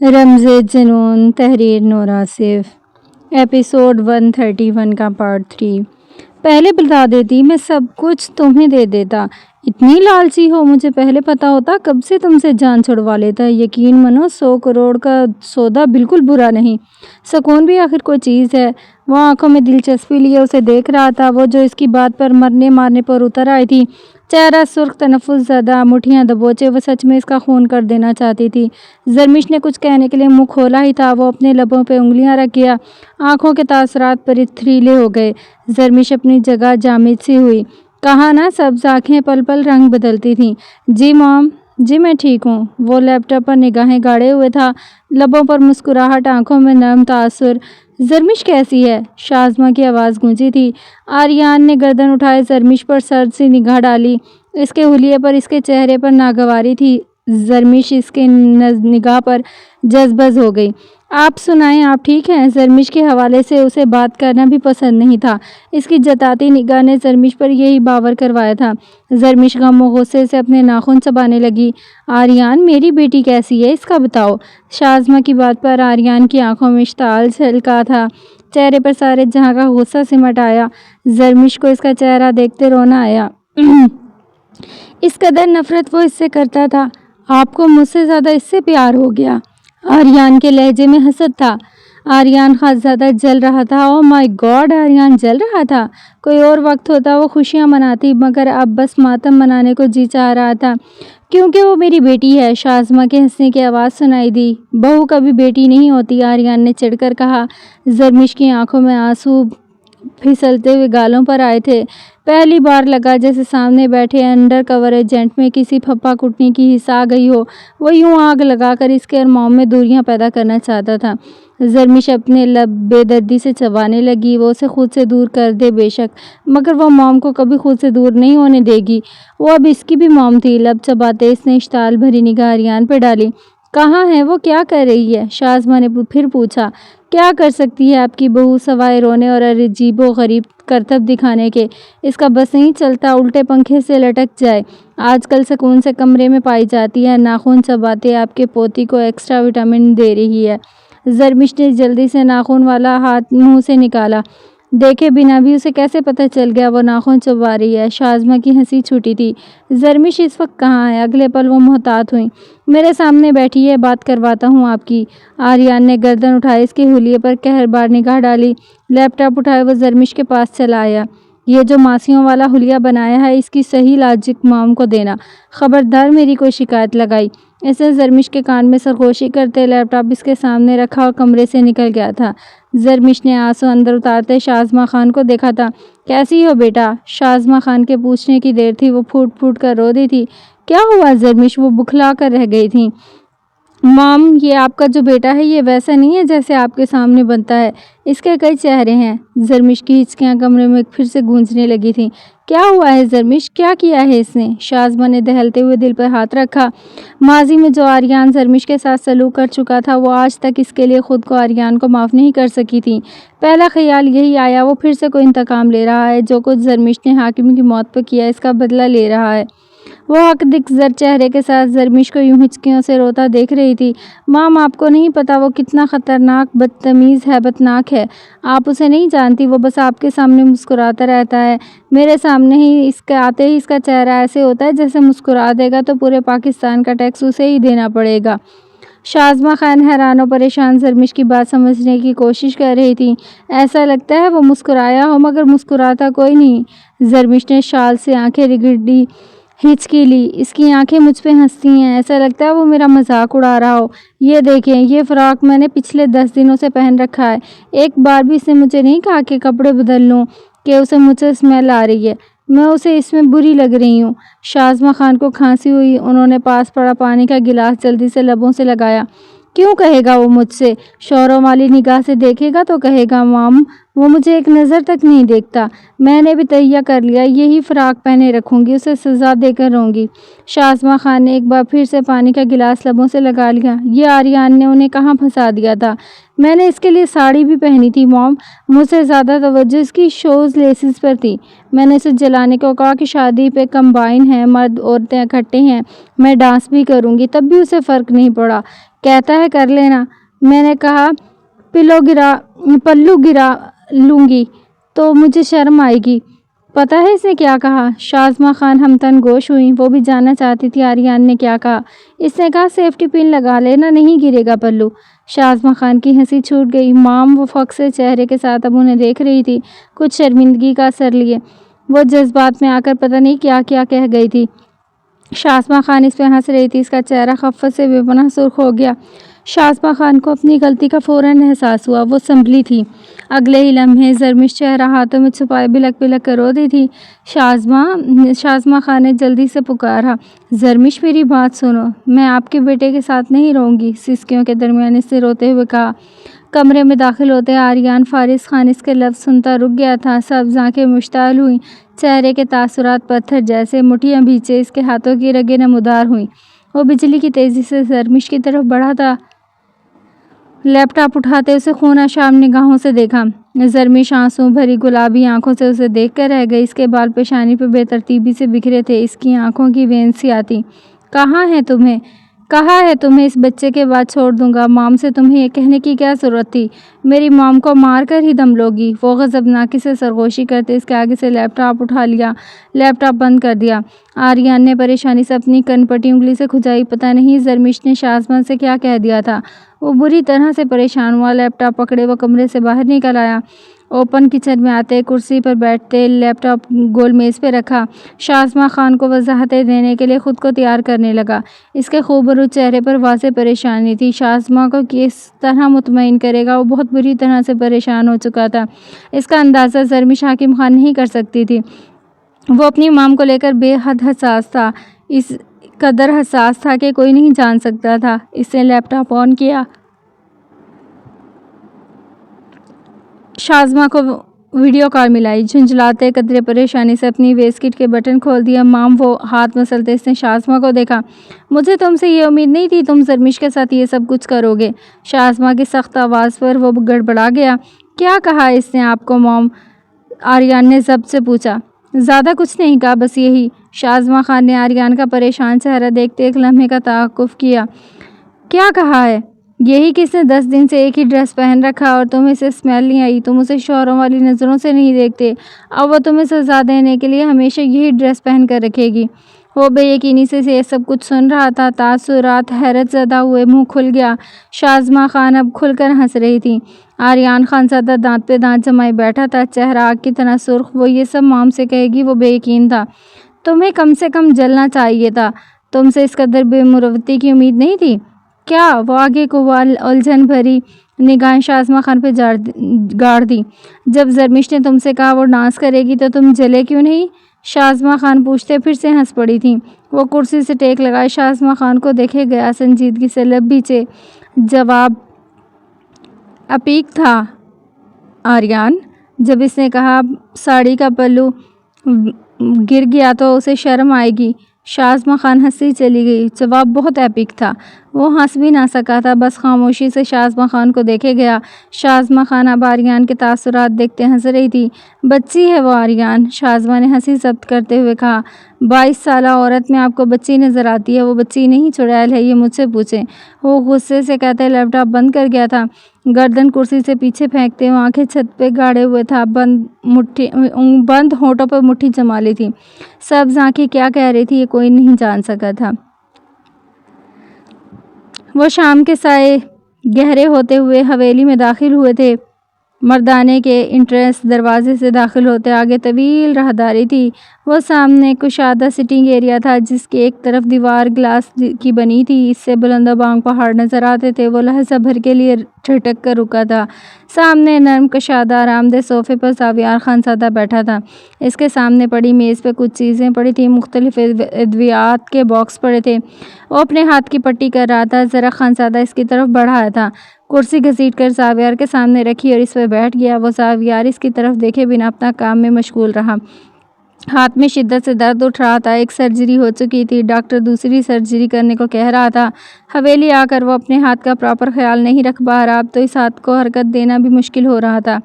رمز جنون، تحریر نور آصف۔ ایپیسوڈ 131 کا پارٹ 3۔ پہلے بتا دیتی، میں سب کچھ تمہیں دے دیتا۔ اتنی لالچی ہو؟ مجھے پہلے پتا ہوتا کب سے تم سے جان چھڑوا لیتا۔ یقین منو، 100 کروڑ کا سودا بالکل برا نہیں۔ سکون بھی آخر کوئی چیز ہے۔ وہ آنکھوں میں دلچسپی لیے اسے دیکھ رہا تھا، وہ جو اس کی بات پر مرنے مارنے پر اتر آئی تھی۔ چہرہ سرخ، تنفس زدہ، مٹھیاں دبوچے، وہ سچ میں اس کا خون کر دینا چاہتی تھی۔ زرمش نے کچھ کہنے کے لیے منہ کھولا ہی تھا، وہ اپنے لبوں پہ انگلیاں رکھ گیا۔ آنکھوں کے تاثرات پرتھریلے ہو گئے۔ زرمش اپنی جگہ جامد سی ہوئی۔ کہا نا، سبز آنکھیں پل پل رنگ بدلتی تھیں۔ جی مام، جی میں ٹھیک ہوں۔ وہ لیپ ٹاپ پر نگاہیں گاڑے ہوئے تھا، لبوں پر مسکراہٹ، آنکھوں میں نرم تاثر۔ زرمش کیسی ہے؟ شازمہ کی آواز گونجی تھی۔ آریان نے گردن اٹھائے زرمش پر سرد سی نگاہ ڈالی۔ اس کے حلیے پر، اس کے چہرے پر ناگواری تھی۔ زرمش اس کے نگاہ پر جذبز ہو گئی۔ آپ سنائیں، آپ ٹھیک ہیں؟ زرمش کے حوالے سے اسے بات کرنا بھی پسند نہیں تھا۔ اس کی جتاتی نگاہ نے زرمش پر یہی باور کروایا تھا۔ زرمش غم و غصے سے اپنے ناخن چبانے لگی۔ آریان، میری بیٹی کیسی ہے، اس کا بتاؤ۔ شازمہ کی بات پر آریان کی آنکھوں میں اشتعال چھلکا تھا، چہرے پر سارے جہاں کا غصہ سمٹ آیا۔ زرمش کو اس کا چہرہ دیکھتے رونا آیا۔ اس قدر نفرت وہ اس سے کرتا تھا، آپ کو مجھ سے زیادہ اس سے پیار ہو گیا۔ آریان کے لہجے میں حسد تھا۔ آریان خاص زیادہ جل رہا تھا۔ او مائی گاڈ، آریان جل رہا تھا۔ کوئی اور وقت ہوتا وہ خوشیاں مناتی، مگر اب بس ماتم منانے کو جی چاہ رہا تھا، کیونکہ وہ میری بیٹی ہے۔ شازمہ کے ہنسنے کی آواز سنائی دی۔ بہو کبھی بیٹی نہیں ہوتی، آریان نے چڑھ کر کہا۔ زرمش کی آنکھوں میں آنسو پھسلتے ہوئے گالوں پر آئے تھے۔ پہلی بار لگا جیسے سامنے بیٹھے انڈر کور ایجنٹ میں کسی پھپھا کٹنی کی حس آ گئی ہو۔ وہ یوں آگ لگا کر اس کے اور موم میں دوریاں پیدا کرنا چاہتا تھا۔ زرمش اپنے لب بے دردی سے چبانے لگی۔ وہ اسے خود سے دور کر دے بے شک، مگر وہ موم کو کبھی خود سے دور نہیں ہونے دے گی۔ وہ اب اس کی بھی موم تھی۔ لب چباتے اس نے اشتعال بھری نگاہ آریان پہ ڈالی۔ کہاں ہے وہ، کیا کر رہی ہے؟ شازمہ نے پھر پوچھا۔ کیا کر سکتی ہے آپ کی بہو سوائے رونے اور عجیب و غریب کرتب دکھانے کے؟ اس کا بس نہیں چلتا الٹے پنکھے سے لٹک جائے۔ آج کل سکون سے کمرے میں پائی جاتی ہے، ناخن چباتے آپ کے پوتی کو ایکسٹرا وٹامن دے رہی ہے۔ زرمش نے جلدی سے ناخن والا ہاتھ منہ سے نکالا۔ دیکھے بنا بھی اسے کیسے پتہ چل گیا وہ ناخن چبا رہی ہے؟ شازمہ کی ہنسی چھوٹی تھی۔ زرمش اس وقت کہاں ہے؟ اگلے پل وہ محتاط ہوئیں۔ میرے سامنے بیٹھی ہے، بات کرواتا ہوں آپ کی۔ آریان نے گردن اٹھائے اس کے حلیے پر قہربار نگاہ ڈالی۔ لیپ ٹاپ اٹھائے وہ زرمش کے پاس چلا آیا۔ یہ جو ماسیوں والا حلیہ بنایا ہے، اس کی صحیح لاجک موم کو دینا۔ خبردار میری کوئی شکایت لگائی۔ اس نے زرمش کے کان میں سرگوشی کرتے لیپ ٹاپ اس کے سامنے رکھا اور کمرے سے نکل گیا تھا۔ زرمش نے آنسو اندر اتارتے شازمہ خان کو دیکھا تھا۔ کیسی ہو بیٹا؟ شازمہ خان کے پوچھنے کی دیر تھی، وہ پھوٹ پھوٹ کر رو دی تھی۔ کیا ہوا زرمش؟ وہ بکھلا کر رہ گئی تھی۔ مام، یہ آپ کا جو بیٹا ہے یہ ویسا نہیں ہے جیسے آپ کے سامنے بنتا ہے، اس کے کئی چہرے ہیں۔ زرمش کی ہچکیاں کمرے میں پھر سے گونجنے لگی تھیں۔ کیا ہوا ہے زرمش؟ کیا کیا ہے اس نے؟ شازمہ نے دہلتے ہوئے دل پر ہاتھ رکھا۔ ماضی میں جو آریان زرمش کے ساتھ سلوک کر چکا تھا، وہ آج تک اس کے لیے خود کو آریان کو معاف نہیں کر سکی تھی۔ پہلا خیال یہی آیا، وہ پھر سے کوئی انتقام لے رہا ہے۔ جو کچھ زرمش نے حاکم کی موت پر کیا، اس کا بدلہ لے رہا ہے۔ وہ حق دک زر چہرے کے ساتھ زرمش کو یوں ہچکیوں سے روتا دیکھ رہی تھی۔ مام، آپ کو نہیں پتا وہ کتنا خطرناک، بدتمیز، ہیبت ناک ہے۔ آپ اسے نہیں جانتی، وہ بس آپ کے سامنے مسکراتا رہتا ہے۔ میرے سامنے ہی اس کے آتے ہی اس کا چہرہ ایسے ہوتا ہے جیسے مسکرا دے گا تو پورے پاکستان کا ٹیکس اسے ہی دینا پڑے گا۔ شازمہ خان حیران و پریشان زرمش کی بات سمجھنے کی کوشش کر رہی تھی۔ ایسا لگتا ہے وہ مسکرایا ہو، مگر مسکراتا کوئی نہیں۔ زرمش نے شال سے آنکھیں رگڑی، ہچکی لی۔ اس کی آنکھیں مجھ پہ ہنستی ہیں، ایسا لگتا ہے وہ میرا مذاق اڑا رہا ہو۔ یہ دیکھیں، یہ فراق میں نے پچھلے 10 دنوں سے پہن رکھا ہے۔ ایک بار بھی اس نے مجھے نہیں کہا کہ کپڑے بدل لوں، کہ اسے مجھ سے اسمیل آ رہی ہے، میں اسے اس میں بری لگ رہی ہوں۔ شازمہ خان کو کھانسی ہوئی، انہوں نے پاس پڑا پانی کا گلاس جلدی سے لبوں سے لگایا۔ کیوں کہے گا وہ مجھ سے؟ شوروں والی نگاہ سے دیکھے گا تو کہے گا مام، وہ مجھے ایک نظر تک نہیں دیکھتا۔ میں نے بھی تہیہ کر لیا، یہی فراق پہنے رکھوں گی، اسے سزا دے کر رہوں گی۔ شازمہ خان نے ایک بار پھر سے پانی کا گلاس لبوں سے لگا لیا۔ یہ آریان نے انہیں کہاں پھنسا دیا تھا؟ میں نے اس کے لیے ساڑی بھی پہنی تھی موم، مجھ سے زیادہ توجہ اس کی شوز لیسز پر تھی۔ میں نے اسے جلانے کو کہا کہ شادی پہ کمبائن ہے، مرد عورتیں اکٹھے ہیں، میں ڈانس بھی کروں گی، تب بھی اسے فرق نہیں پڑا۔ کہتا ہے کر لینا۔ میں نے کہا پلو گرا لوں گی تو مجھے شرم آئے گی۔ پتہ ہے اس نے کیا کہا؟ شازمہ خان ہمتن گوش ہوئیں، وہ بھی جاننا چاہتی تھی آریان نے کیا کہا۔ اس نے کہا سیفٹی پن لگا لینا، نہیں گرے گا پلو۔ شازمہ خان کی ہنسی چھوٹ گئی۔ مام وہ فخر سے چہرے کے ساتھ اب انہیں دیکھ رہی تھی، کچھ شرمندگی کا اثر لیے۔ وہ جذبات میں آ کر پتہ نہیں کیا کیا کہہ گئی تھی۔ شازمہ خان اس پہ ہنس رہی تھی، اس کا چہرہ خفت سے بے پناہ سرخ ہو گیا۔ شازمہ خان کو اپنی غلطی کا فوراً احساس ہوا، وہ سنبھلی تھی۔ اگلے ہی لمحے زرمش چہرہ ہاتھوں میں چھپائے بلک بلک کر رو دی تھی۔ شازمہ خان نے جلدی سے پکارا، زرمش میری بات سنو، میں آپ کے بیٹے کے ساتھ نہیں رہوں گی، سسکیوں کے درمیان اس نے روتے ہوئے کہا۔ کمرے میں داخل ہوتے آریان فارس خان اس کے لفظ سنتا رک گیا تھا۔ سبز آنکھیں مشتعل ہوئیں، چہرے کے تاثرات پتھر جیسے، مٹھیاں بھیجے، اس کے ہاتھوں کی رگیں نمودار ہوئیں۔ وہ بجلی کی تیزی سے زرمش کی طرف بڑھا تھا۔ لیپ ٹاپ اٹھاتے اسے خون آشام نگاہوں سے دیکھا۔ زرمش آنسوں بھری گلابی آنکھوں سے اسے دیکھ کر رہ گئی۔ اس کے بال پیشانی پہ بے ترتیبی سے بکھرے تھے، اس کی آنکھوں کی وین سی آتی۔ کہا ہے تمہیں اس بچے کے بعد چھوڑ دوں گا۔ مام سے تمہیں یہ کہنے کی کیا ضرورت تھی؟ میری مام کو مار کر ہی دم لوگی۔ وہ غضبناکی سے سرگوشی کرتے اس کے آگے سے لیپ ٹاپ اٹھا لیا، لیپ ٹاپ بند کر دیا۔ آریان نے پریشانی سے اپنی کن پٹی انگلی سے کھجائی۔ پتہ نہیں زرمش نے شازمہ سے کیا کہہ دیا تھا۔ وہ بری طرح سے پریشان ہوا۔ لیپ ٹاپ پکڑے وہ کمرے سے باہر نکل آیا۔ اوپن کچن میں آتے کرسی پر بیٹھتے لیپ ٹاپ گول میز پہ رکھا۔ شازمہ خان کو وضاحتیں دینے کے لیے خود کو تیار کرنے لگا۔ اس کے خوبرو چہرے پر واضح پریشانی تھی۔ شازمہ کو کس طرح مطمئن کرے گا؟ وہ بہت بری طرح سے پریشان ہو چکا تھا۔ اس کا اندازہ زرمش حاکم خان نہیں کر سکتی تھی۔ وہ اپنی مام کو لے کر بے حد حساس تھا، اس قدر حساس تھا کہ کوئی نہیں جان سکتا تھا۔ اس نے لیپ ٹاپ آن کیا۔ شازمہ کو ویڈیو کال ملائی۔ جھنجھلاتے قدرے پریشانی سے اپنی ویسٹ کٹ کے بٹن کھول دیا۔ مام وہ ہاتھ مسلتے اس نے شازمہ کو دیکھا۔ مجھے تم سے یہ امید نہیں تھی تم زرمش کے ساتھ یہ سب کچھ کرو گے۔ شازمہ کی سخت آواز پر وہ گڑبڑا گیا۔ کیا کہا اس نے آپ کو مام؟ آریان نے ضبط سے پوچھا۔ زیادہ کچھ نہیں کہا، بس یہی۔ شازمہ خان نے آریان کا پریشان چہرہ دیکھتے ایک لمحے کا توقف کیا۔ کیا کہا ہے؟ یہی کہ اس نے 10 دن سے ایک ہی ڈریس پہن رکھا اور تمہیں اسے اسمیل نہیں آئی، تم اسے شوہروں والی نظروں سے نہیں دیکھتے، اب وہ تمہیں سزا دینے کے لیے ہمیشہ یہی ڈریس پہن کر رکھے گی۔ وہ بے یقینی سے یہ سب کچھ سن رہا تھا۔ تاثرات حیرت زدہ ہوئے، منہ کھل گیا۔ شازمہ خان اب کھل کر ہنس رہی تھی۔ آریان خانزادہ دانت پہ دانت جمائے بیٹھا تھا، چہرہ آگ کی طرح سرخ۔ وہ یہ سب مام سے کہے گی، وہ بے یقین تھا۔ تمہیں کم سے کم جلنا چاہیے تھا، تم سے اس قدر بے مروتی کی امید نہیں تھی۔ کیا؟ وہ آگے کو وہ الجھن بھری نگاہیں شازمہ خان پہ گاڑ دی۔ جب زرمش نے تم سے کہا وہ ڈانس کرے گی تو تم جلے کیوں نہیں؟ شازمہ خان پوچھتے پھر سے ہنس پڑی تھیں۔ وہ کرسی سے ٹیک لگائے شازمہ خان کو دیکھے گیا، سنجیدگی سے لب بھیچے۔ جواب اپیک تھا آریان۔ جب اس نے کہا ساڑی کا پلو گر گیا تو اسے شرم آئے گی، شازمہ خان ہنسی چلی گئی۔ جواب بہت ایپک تھا۔ وہ ہنس بھی نہ سکا تھا، بس خاموشی سے شازمہ خان کو دیکھے گیا۔ شازمہ خان اب آریان کے تاثرات دیکھتے ہنس رہی تھی۔ بچی ہے وہ آریان، شازمہ نے ہنسی ضبط کرتے ہوئے کہا۔ 22 سالہ عورت میں آپ کو بچی نظر آتی ہے؟ وہ بچی نہیں چڑیل ہے، یہ مجھ سے پوچھیں۔ وہ غصے سے کہتے لیپ ٹاپ بند کر گیا تھا، گردن کرسی سے پیچھے پھینکتے وہ آنکھیں چھت پہ گاڑے ہوئے تھا، بند ہونٹوں پہ مٹھی جما لی تھی۔ سبز آنکھیں کیا کہہ رہی تھی یہ کوئی نہیں جان سکا تھا۔ وہ شام کے سائے گہرے ہوتے ہوئے حویلی میں داخل ہوئے تھے۔ مردانے کے انٹرنس دروازے سے داخل ہوتے آگے طویل راہداری تھی۔ وہ سامنے کشادہ سٹنگ ایریا تھا جس کی ایک طرف دیوار گلاس کی بنی تھی، اس سے بلند و بانگ پہاڑ نظر آتے تھے۔ وہ لحظہ بھر کے لیے ٹھٹک کر رکا تھا۔ سامنے نرم کشادہ آرام دہ صوفے پر زاویار خانزادہ بیٹھا تھا۔ اس کے سامنے پڑی میز پہ کچھ چیزیں پڑی تھیں، مختلف ادویات کے باکس پڑے تھے۔ وہ اپنے ہاتھ کی پٹی کر رہا تھا۔ ذرا خانزادہ اس کی طرف بڑھا تھا، کرسی گھسیٹ کر زاویار کے سامنے رکھی اور اس پہ بیٹھ گیا۔ وہ زاویار اس کی طرف دیکھے بنا اپنا کام میں مشغول رہا۔ ہاتھ میں شدت سے درد اٹھ رہا تھا، ایک سرجری ہو چکی تھی، ڈاکٹر دوسری سرجری کرنے کو کہہ رہا تھا۔ حویلی آ کر وہ اپنے ہاتھ کا پراپر خیال نہیں رکھ پا رہا، اب تو اس ہاتھ کو حرکت دینا بھی مشکل ہو رہا تھا۔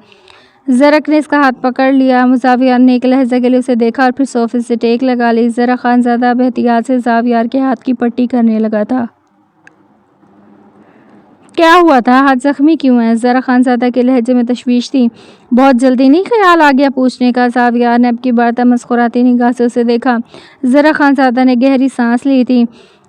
زرک نے اس کا ہاتھ پکڑ لیا۔ زاویار نے ایک لحظے کے لیے اسے دیکھا اور پھر صوفے سے ٹیک لگا لی۔ ذرا خانزادہ اب احتیاط سے زاویار کے ہاتھ کی پٹی کرنے لگا تھا۔ کیا ہوا تھا؟ ہاتھ زخمی کیوں ہے؟ ذرا خانزادہ کے لہجے میں تشویش تھی۔ بہت جلدی نہیں خیال آ گیا پوچھنے کا؟ زاویار نے اب کی بار تمسخراتی نگاہ سے اسے دیکھا۔ ذرا خانزادہ نے گہری سانس لی تھی۔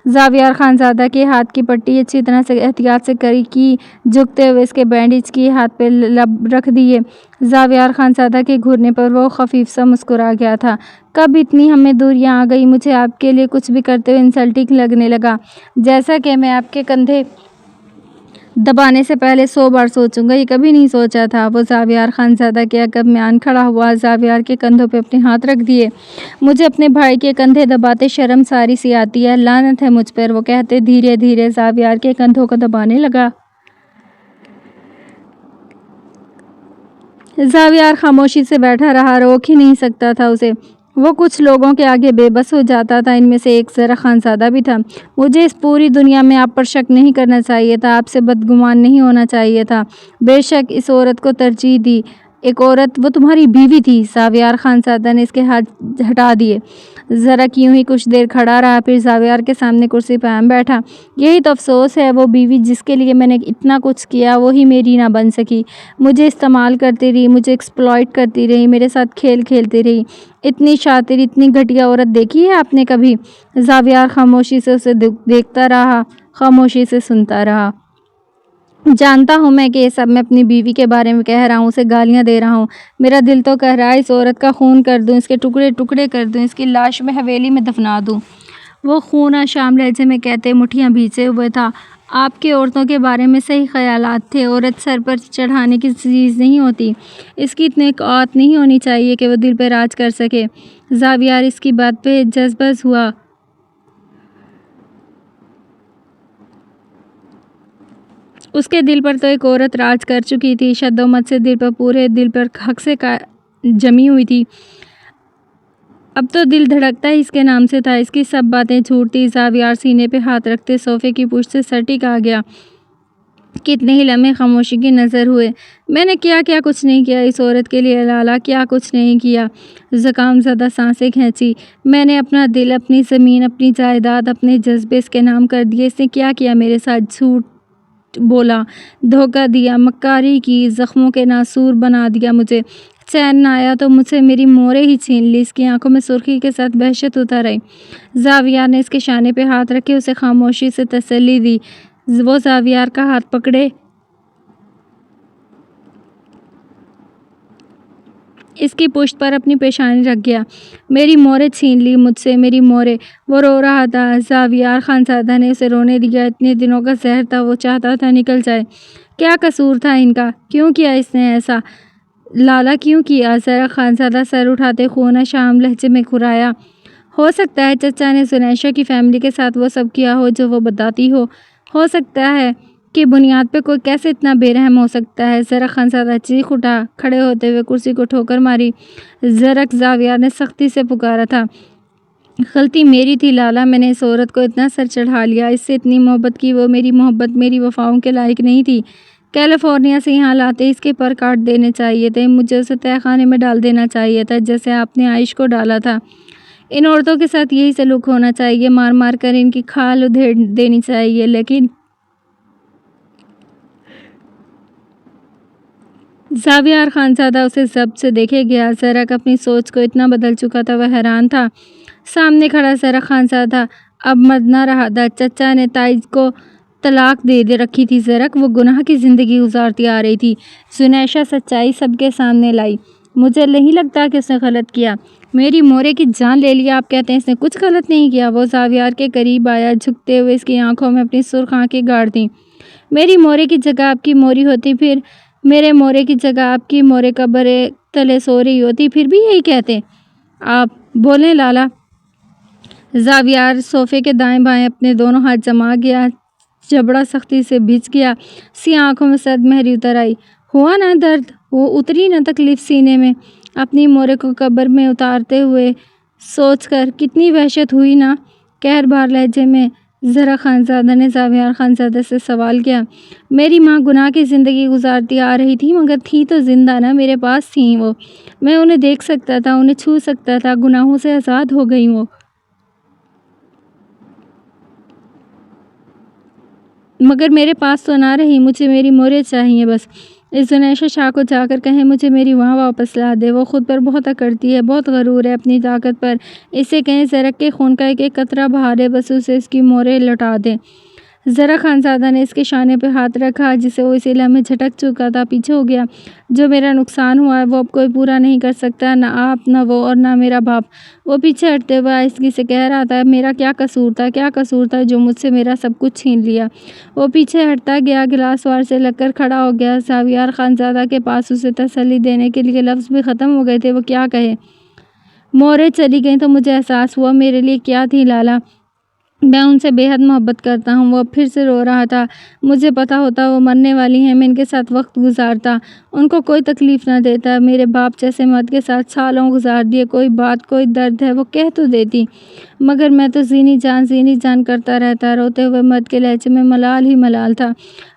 زاویار خانزادہ کے ہاتھ کی پٹی اچھی طرح سے احتیاط سے کی، جھکتے ہوئے اس کے بینڈیج کی ہاتھ پہ لب رکھ دیے۔ زاویار خانزادہ کے گھرنے پر وہ خفیف سا مسکرا گیا تھا۔ کب اتنی ہمیں دوریاں آ گئی؟ مجھے آپ کے لیے کچھ بھی کرتے ہوئے انسلٹنگ لگنے لگا، جیسا کہ میں آپ کے کندھے دبانے سے پہلے 100 بار سوچوں گا۔ یہ کبھی نہیں سوچا تھا۔ وہ زاویار خانزادہ کے عقب میں آن کھڑا ہوا، زاویار کے کندھوں پہ اپنے ہاتھ رکھ دیے۔ مجھے اپنے بھائی کے کندھے دباتے شرم ساری سی آتی ہے، لعنت ہے مجھ پر، وہ کہتے دھیرے دھیرے زاویار کے کندھوں کو دبانے لگا۔ زاویار خاموشی سے بیٹھا رہا، روک ہی نہیں سکتا تھا اسے۔ وہ کچھ لوگوں کے آگے بے بس ہو جاتا تھا، ان میں سے ایک ذرا خانزادہ بھی تھا۔ مجھے اس پوری دنیا میں آپ پر شک نہیں کرنا چاہیے تھا، آپ سے بدگمان نہیں ہونا چاہیے تھا۔ بے شک اس عورت کو ترجیح دی، ایک عورت، وہ تمہاری بیوی تھی۔ زاویار خانزادہ نے اس کے ہاتھ ہٹا دیے۔ ذرا یوں ہی کچھ دیر کھڑا رہا، پھر زاویار کے سامنے کرسی پہ بیٹھا۔ یہی تو افسوس ہے، وہ بیوی جس کے لیے میں نے اتنا کچھ کیا، وہی میری نہ بن سکی۔ مجھے استعمال کرتی رہی، مجھے ایکسپلائٹ کرتی رہی، میرے ساتھ کھیل کھیلتی رہی۔ اتنی شاطر، اتنی گھٹیا عورت دیکھی ہے آپ نے کبھی؟ زاویار خاموشی سے اسے دیکھتا رہا، خاموشی سے سنتا رہا۔ جانتا ہوں میں کہ یہ سب میں اپنی بیوی کے بارے میں کہہ رہا ہوں، اسے گالیاں دے رہا ہوں۔ میرا دل تو کہہ رہا ہے اس عورت کا خون کر دوں، اس کے ٹکڑے ٹکڑے کر دوں، اس کی لاش میں حویلی میں دفنا دوں۔ وہ خون آشام لہجے میں کہتے مٹھیاں بھینچے ہوئے تھا۔ آپ کے عورتوں کے بارے میں صحیح خیالات تھے۔ عورت سر پر چڑھانے کی چیز نہیں ہوتی، اس کی اتنی اوقات نہیں ہونی چاہیے کہ وہ دل پہ راج کر سکے۔ زاویار اس کی بات پہ جذبز ہوا۔ اس کے دل پر تو ایک عورت راج کر چکی تھی، شدومت سے دل پر، پورے دل پر حق سے جمی ہوئی تھی۔ اب تو دل دھڑکتا ہی اس کے نام سے تھا، اس کی سب باتیں جھوٹ تھی۔ زاویار سینے پہ ہاتھ رکھتے صوفے کی پشت سے سٹک آ گیا۔ کتنے ہی لمحے خاموشی کی نظر ہوئے۔ میں نے کیا کچھ نہیں کیا اس عورت کے لیے لالا، کیا کچھ نہیں کیا۔ زکام زدہ سانسیں کھینچی۔ میں نے اپنا دل، اپنی زمین، اپنی جائیداد، اپنے جذبے اس کے نام کر دیے۔ اس نے کیا میرے ساتھ؟ جھوٹ بولا، دھوکہ دیا، مکاری کی، زخموں کے ناسور بنا دیا مجھے۔ چین نہ آیا تو مجھ سے میری موریں ہی چھین لی۔ اس کی آنکھوں میں سرخی کے ساتھ وحشت اتر آئی۔ زاویار نے اس کے شانے پہ ہاتھ رکھے، اسے خاموشی سے تسلی دی۔ وہ زاویار کا ہاتھ پکڑے اس کی پشت پر اپنی پیشانی رکھ گیا۔ میری موریں چھین لی مجھ سے، میری موریں۔ وہ رو رہا تھا۔ زاویار خانزادہ نے اسے رونے دیا۔ اتنے دنوں کا زہر تھا، وہ چاہتا تھا نکل جائے۔ کیا قصور تھا ان کا؟ کیوں کیا اس نے ایسا؟ لالا کیوں کیا؟ ذرا خانزادہ سر اٹھاتے خون آشام لہجے میں کھرایا۔ ہو سکتا ہے چچا نے زنیشا کی فیملی کے ساتھ وہ سب کیا ہو جو وہ بتاتی ہو سکتا ہے کہ بنیاد پہ کوئی کیسے اتنا بے رحم ہو سکتا ہے؟ ذرا خانزادہ چیخ اٹھا، کھڑے ہوتے ہوئے کرسی کو ٹھوکر ماری۔ زرک، زاویار نے سختی سے پکارا تھا۔ غلطی میری تھی لالا، میں نے اس عورت کو اتنا سر چڑھا لیا، اس سے اتنی محبت کی۔ وہ میری محبت، میری وفاؤں کے لائق نہیں تھی۔ کیلیفورنیا سے یہاں لاتے اس کے پر کاٹ دینے چاہیے تھے، مجھے اسے تہہ خانے میں ڈال دینا چاہیے تھا، جیسے آپ نے عائش کو ڈالا تھا۔ ان عورتوں کے ساتھ یہی سلوک ہونا چاہیے، مار مار کر ان کی کھال ادھیڑ دینی چاہیے۔ لیکن زاویار خانزادہ اسے ضبط سے دیکھے گیا۔ زرک اپنی سوچ کو اتنا بدل چکا تھا، وہ حیران تھا۔ سامنے کھڑا زرک خانزادہ اب مرد نہ رہا تھا۔ چچا نے تائج کو طلاق دے رکھی تھی زرک، وہ گناہ کی زندگی گزارتی آ رہی تھی۔ زنیشا سچائی سب کے سامنے لائی۔ مجھے نہیں لگتا کہ اس نے غلط کیا۔ میری مورے کی جان لے لیا، آپ کہتے ہیں اس نے کچھ غلط نہیں کیا؟ وہ زاویار کے قریب آیا، جھکتے ہوئے اس کی آنکھوں میں اپنی سرخ آنکھیں گاڑ دیں۔ میری مورے کی جگہ آپ کی موری ہوتی، پھر میرے مورے کی جگہ آپ کی مورے قبر تلے سو رہی ہوتی، پھر بھی یہی کہتے آپ؟ بولیں لالا۔ زاویار صوفے کے دائیں بائیں اپنے دونوں ہاتھ جما گیا، جبڑا سختی سے بھیج گیا، سیاہ آنکھوں میں سرد مہری اتر آئی۔ ہوا نہ درد؟ وہ اتری نہ تکلیف سینے میں؟ اپنی مورے کو قبر میں اتارتے ہوئے سوچ کر کتنی وحشت ہوئی نا؟ قہر بھار لہجے میں ذرا خانزادہ نے زاویار خانزادہ سے سوال کیا۔ میری ماں گناہ کی زندگی گزارتی آ رہی تھی، مگر تھی تو زندہ نا، میرے پاس تھیں وہ، میں انہیں دیکھ سکتا تھا، انہیں چھو سکتا تھا، گناہوں سے آزاد ہو گئی وہ۔ مگر میرے پاس تو نہ رہی، مجھے میری مورے چاہیے بس۔ اس زنیشہ شاہ کو جا کر کہیں مجھے میری وہاں واپس لا دے۔ وہ خود پر بہت اکڑتی ہے، بہت غرور ہے اپنی طاقت پر۔ اسے کہیں زرق کے خون کا ایک ایک قطرہ بہا دے، بس اسے اس کی مورے لوٹا دے۔ ذرا خانزادہ نے اس کے شانے پہ ہاتھ رکھا جسے وہ اسی لمحے جھٹک چکا تھا۔ پیچھے ہو گیا۔ جو میرا نقصان ہوا ہے وہ اب کوئی پورا نہیں کر سکتا، نہ آپ، نہ وہ، اور نہ میرا باپ۔ وہ پیچھے ہٹتے ہوئے آہستگی سے کہہ رہا تھا، میرا کیا قصور تھا، کیا قصور تھا جو مجھ سے میرا سب کچھ چھین لیا۔ وہ پیچھے ہٹتا گیا، گلاس وار سے لگ کر کھڑا ہو گیا۔ زاویار خانزادہ کے پاس اسے تسلی دینے کے لیے لفظ بھی ختم ہو گئے تھے۔ وہ کیا کہے؟ موریں چلی گئیں تو مجھے احساس ہوا میرے لیے کیا تھی لالا۔ میں ان سے بے حد محبت کرتا ہوں۔ وہ اب پھر سے رو رہا تھا۔ مجھے پتا ہوتا وہ مرنے والی ہیں، میں ان کے ساتھ وقت گزارتا، ان کو کوئی تکلیف نہ دیتا۔ میرے باپ جیسے مرد کے ساتھ سالوں گزار دیے، کوئی بات، کوئی درد ہے وہ کہہ تو دیتی، مگر میں تو زینی جان کرتا رہتا۔ روتے ہوئے مرد کے لہجے میں ملال ہی ملال تھا،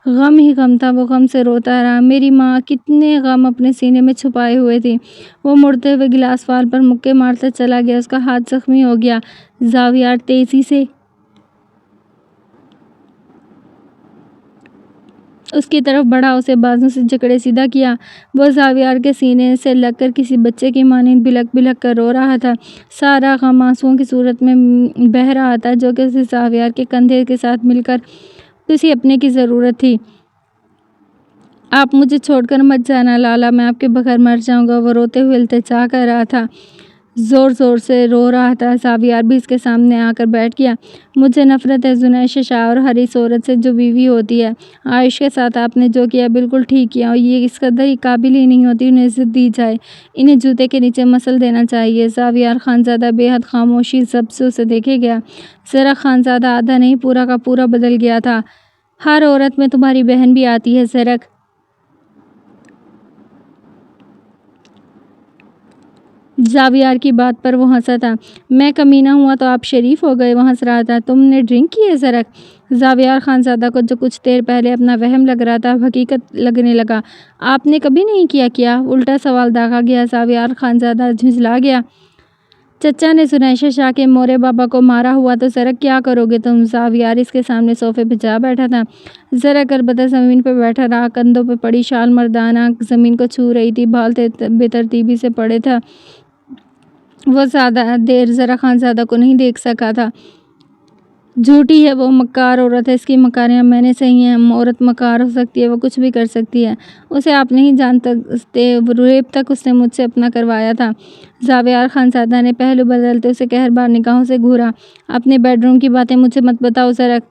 غم ہی غم تھا۔ وہ غم سے روتا رہا۔ میری ماں کتنے غم اپنے سینے میں چھپائے ہوئے تھی۔ وہ مڑتے ہوئے گلاس وار پر مکے مارتا چلا گیا۔ اس کا ہاتھ زخمی ہو گیا۔ زاویار تیزی سے اس کی طرف بڑھا، اسے بازوں سے جکڑے سیدھا کیا۔ وہ زاویار کے سینے سے لگ کر کسی بچے کی مانند بلک بلک کر رو رہا تھا۔ سارا غم آنسوؤں کی صورت میں بہہ رہا تھا جو کہ اسے زاویار کے کندھے کے ساتھ مل کر کسی اپنے کی ضرورت تھی۔ آپ مجھے چھوڑ کر مت جانا لالا، میں آپ کے بغیر مر جاؤں گا۔ وہ روتے ہوئے التجا کر رہا تھا، زور زور سے رو رہا تھا۔ زاویار بھی اس کے سامنے آ کر بیٹھ گیا۔ مجھے نفرت ہے زنیشہ شاہ اور ہر اس عورت سے جو بیوی ہوتی ہے۔ عائش کے ساتھ آپ نے جو کیا بالکل ٹھیک کیا، اور یہ اس قدر ہی قابل ہی نہیں ہوتی انہیں عزت دی جائے، انہیں جوتے کے نیچے مسل دینا چاہیے۔ زاویار خانزادہ بے حد خاموشی ضبط سے اسے دیکھے گیا۔ ذرا خانزادہ آدھا نہیں پورا کا پورا بدل گیا تھا۔ ہر عورت میں تمہاری بہن بھی آتی ہے زرق۔ زاویار کی بات پر وہ ہنسا تھا۔ میں کمینہ ہوا تو آپ شریف ہو گئے؟ وہ ہنس رہا تھا۔ تم نے ڈرنک کی ہے زرق؟ زاویار خانزادہ کو جو کچھ دیر پہلے اپنا وہم لگ رہا تھا اب حقیقت لگنے لگا۔ آپ نے کبھی نہیں کیا؟ الٹا سوال داغا گیا۔ زاویار خانزادہ جھنجھلا گیا۔ چچا نے زنیشہ شاہ کے مورے بابا کو مارا ہوا تو زرق کیا کرو گے تم؟ زاویار اس کے سامنے صوفے پہ جا بیٹھا تھا۔ زرق البتہ زمین پہ بیٹھا رہا، کندھوں پہ پڑی شال مردانہ زمین کو چھو رہی تھی، بال بے ترتیبی سے پڑے تھا۔ وہ زیادہ دیر ذرا خانزادہ کو نہیں دیکھ سکا تھا۔ جھوٹی ہے وہ، مکار عورت ہے، اس کی مکاریاں میں نے سہی ہیں۔ عورت مکار ہو سکتی ہے، وہ کچھ بھی کر سکتی ہے، اسے آپ نہیں جانتے۔ ریپ تک اس نے مجھ سے اپنا کروایا تھا۔ زاویار خانزادہ نے پہلو بدلتے اسے قہربار نگاہوں سے گھورا۔ اپنے بیڈ روم کی باتیں مجھے مت بتاؤ زرق،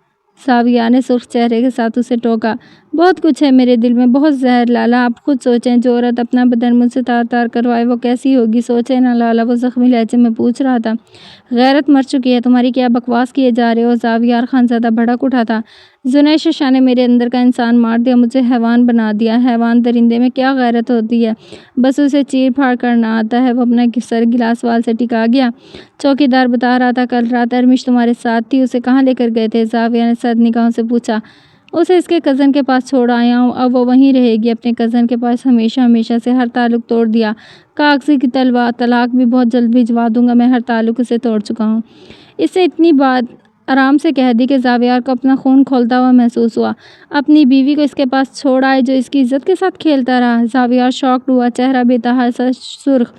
زاویار نے سرخ چہرے کے ساتھ اسے ٹوکا۔ بہت کچھ ہے میرے دل میں، بہت زہر لالا، آپ خود سوچیں، جو عورت اپنا بدن مجھ سے تار تار کروائے وہ کیسی ہوگی؟ سوچیں نا لالا، وہ زخمی لہجے میں پوچھ رہا تھا۔ غیرت مر چکی ہے تمہاری، کیا بکواس کیے جا رہے ہو؟ زاویار خانزادہ بھڑک اٹھا تھا۔ زنیشہ شاہ نے میرے اندر کا انسان مار دیا، مجھے حیوان بنا دیا۔ حیوان درندے میں کیا غیرت ہوتی ہے؟ بس اسے چیر پھاڑ کرنا آتا ہے۔ وہ اپنا سر گلاس وال سے ٹکا گیا۔ چوکیدار بتا رہا تھا کل رات ارمش تمہارے ساتھ تھی، اسے کہاں لے کر گئے تھے؟ زاویار نے سرد نگاہوں سے پوچھا۔ اسے اس کے کزن کے پاس چھوڑ آیا ہوں، اب وہ وہیں رہے گی، اپنے کزن کے پاس ہمیشہ سے ہر تعلق توڑ دیا۔ کاغذی کی طلاق بھی بہت جلد بھجوا دوں گا، میں ہر تعلق اسے توڑ چکا ہوں۔ اس نے اتنی بات آرام سے کہہ دی کہ زاویار کو اپنا خون کھولتا ہوا محسوس ہوا۔ اپنی بیوی کو اس کے پاس چھوڑ آئے جو اس کی عزت کے ساتھ کھیلتا رہا۔ زاویار شاکڈ ہوا، چہرہ بے تحاشا سرخ۔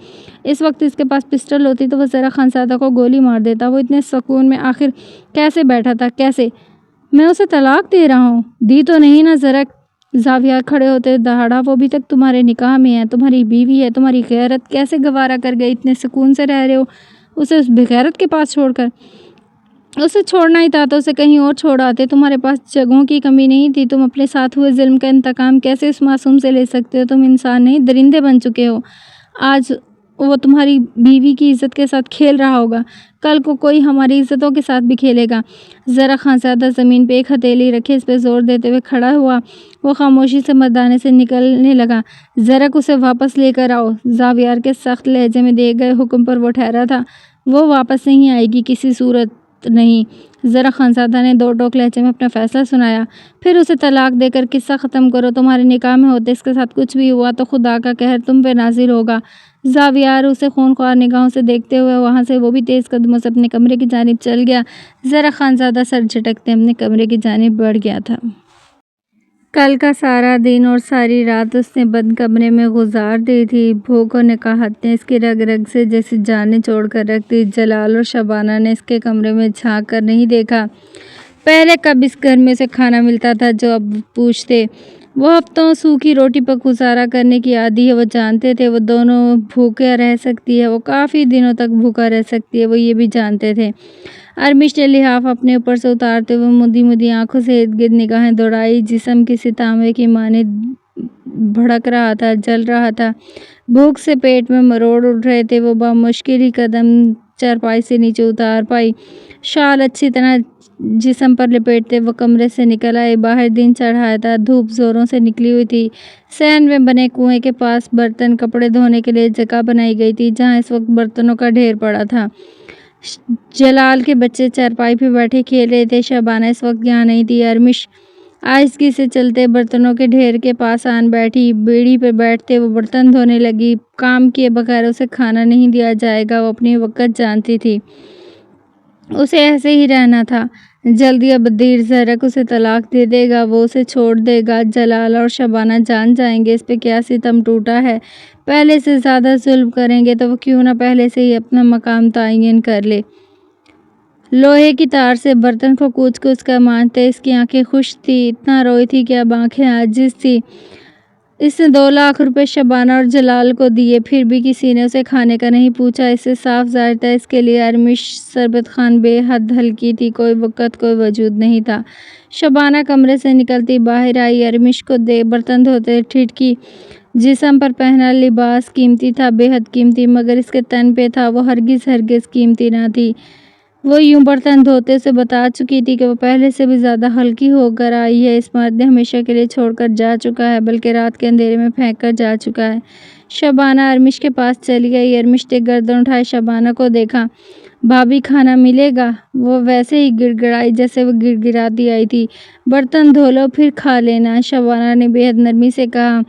اس وقت اس کے پاس پسٹل ہوتی تو وہ ذرا خانزادہ کو گولی مار دیتا۔ وہ اتنے سکون میں آخر کیسے بیٹھا تھا؟ کیسے؟ میں اسے طلاق دے رہا ہوں، دی تو نہیں نا زرق؟ زاویار کھڑے ہوتے دہاڑا۔ وہ ابھی تک تمہارے نکاح میں ہے، تمہاری بیوی ہے، تمہاری غیرت کیسے گوارا کر گئی؟ اتنے سکون سے رہ رہے ہو اسے اس بغیرت کے پاس چھوڑ کر؟ اسے چھوڑنا ہی تھا تو اسے کہیں اور چھوڑ آتے، تمہارے پاس جگہوں کی کمی نہیں تھی۔ تم اپنے ساتھ ہوئے ظلم کا انتقام کیسے اس معصوم سے لے سکتے ہو؟ تم انسان نہیں، درندے بن چکے ہو۔ آج وہ تمہاری بیوی کی عزت کے ساتھ کھیل رہا ہوگا، کل کو کوئی ہماری عزتوں کے ساتھ بھی کھیلے گا۔ ذرا خانزادہ زمین پہ ایک ہتھیلی رکھے اس پہ زور دیتے ہوئے کھڑا ہوا۔ وہ خاموشی سے مردانے سے نکلنے لگا۔ زرق اسے واپس لے کر آؤ۔ زاویار کے سخت لہجے میں دیے گئے حکم پر وہ ٹھہرا تھا۔ وہ واپس نہیں آئے گی، کسی صورت نہیں۔ ذرا خانزادہ نے دو ٹوک لہجے میں اپنا فیصلہ سنایا۔ پھر اسے طلاق دے کر قصہ ختم کرو۔ تمہارے نکاح میں ہوتے اس کے ساتھ کچھ بھی ہوا تو خدا کا قہر تم پہ نازل ہوگا۔ زاویار اسے خونخوار نگاہوں سے دیکھتے ہوئے وہاں سے وہ بھی تیز قدموں سے اپنے کمرے کی جانب چل گیا۔ ذرا خانزادہ سر جھٹکتے اپنے کمرے کی جانب بڑھ گیا تھا۔ کل کا سارا دن اور ساری رات اس نے بند کمرے میں گزار دی تھی۔ بھوک اور نکاہت نے اس کی رگ رگ سے جیسی جان نچوڑ کر رکھ دی۔ جلال اور شبانہ نے اس کے کمرے میں جھانک کر نہیں دیکھا۔ پہلے کب اس گھر میں سے کھانا ملتا تھا جو اب پوچھتے۔ وہ ہفتوں سوکھی روٹی پر گزارا کرنے کی عادی ہے، وہ جانتے تھے۔ وہ دونوں بھوکا رہ سکتی ہے، وہ کافی دنوں تک بھوکا رہ سکتی ہے، وہ یہ بھی جانتے تھے۔ ارمش نے لحاف اپنے اوپر سے اتارتے ہوئے مدی مدی آنکھوں سے ارد گرد نگاہیں دوڑائی۔ جسم کسی تانبے کی مانند بھڑک رہا تھا، جل رہا تھا۔ بھوک سے پیٹ میں مروڑ اٹھ رہے تھے۔ وہ بمشکل ہی قدم چارپائی سے نیچے اتار پائی۔ شال اچھی طرح جسم پر لپیٹتے وہ کمرے سے نکل آئی۔ باہر دن چڑھ آیا تھا، دھوپ زوروں سے نکلی ہوئی تھی۔ صحن میں بنے کنویں کے پاس برتن کپڑے دھونے کے لیے جگہ بنائی گئی تھی، جہاں اس وقت برتنوں کا ڈھیر پڑا تھا۔ جلال کے بچے چارپائی پہ بیٹھے کھیل رہے تھے۔ شبانہ اس وقت یہاں نہیں تھی۔ ارمش آہستگی سے چلتے برتنوں کے ڈھیر کے پاس آن بیٹھی۔ بیڑی پہ بیٹھتے وہ برتن دھونے لگی۔ کام کیے بغیر اسے کھانا نہیں دیا جائے گا، وہ اپنی وقت جانتی تھی۔ اسے ایسے ہی رہنا تھا۔ جلد یا دیر زہرک اسے طلاق دے دے گا، وہ اسے چھوڑ دے گا۔ جلال اور شبانہ جان جائیں گے اس پہ کیا ستم ٹوٹا ہے۔ پہلے سے زیادہ ظلم کریں گے تو وہ کیوں نہ پہلے سے ہی اپنا مقام تعین کر لے۔ لوہے کی تار سے برتن کو کوچ کوچ کر مانجتے اس کی آنکھیں خشک تھی، اتنا روئی تھی کہ اب آنکھیں عاجز تھی۔ اس نے 2 لاکھ روپے شبانہ اور جلال کو دیے، پھر بھی کسی نے اسے کھانے کا نہیں پوچھا۔ اس سے صاف ظاہر تھا اس کے لیے ارمش ثربت خان بے حد ہلکی تھی، کوئی وقت کوئی وجود نہیں تھا۔ شبانہ کمرے سے نکلتی باہر آئی، ارمش کو برتن دھوتے ٹھٹکی۔ جسم پر پہنا لباس قیمتی تھا، بے حد قیمتی، مگر اس کے تن پہ تھا وہ ہرگز ہرگز قیمتی نہ تھی۔ وہ یوں برتن دھوتے اسے بتا چکی تھی کہ وہ پہلے سے بھی زیادہ ہلکی ہو کر آئی ہے۔ اس مرد نے ہمیشہ کے لیے چھوڑ کر جا چکا ہے، بلکہ رات کے اندھیرے میں پھینک کر جا چکا ہے۔ شبانہ ارمش کے پاس چلی گئی۔ ارمش نے گردن اٹھائے شبانہ کو دیکھا۔ بھابھی کھانا ملے گا؟ وہ ویسے ہی گڑ گڑائی جیسے وہ گڑ گڑاتی آئی تھی۔ برتن دھو لو پھر کھا لینا، شبانہ نے بے حد نرمی سے کہا۔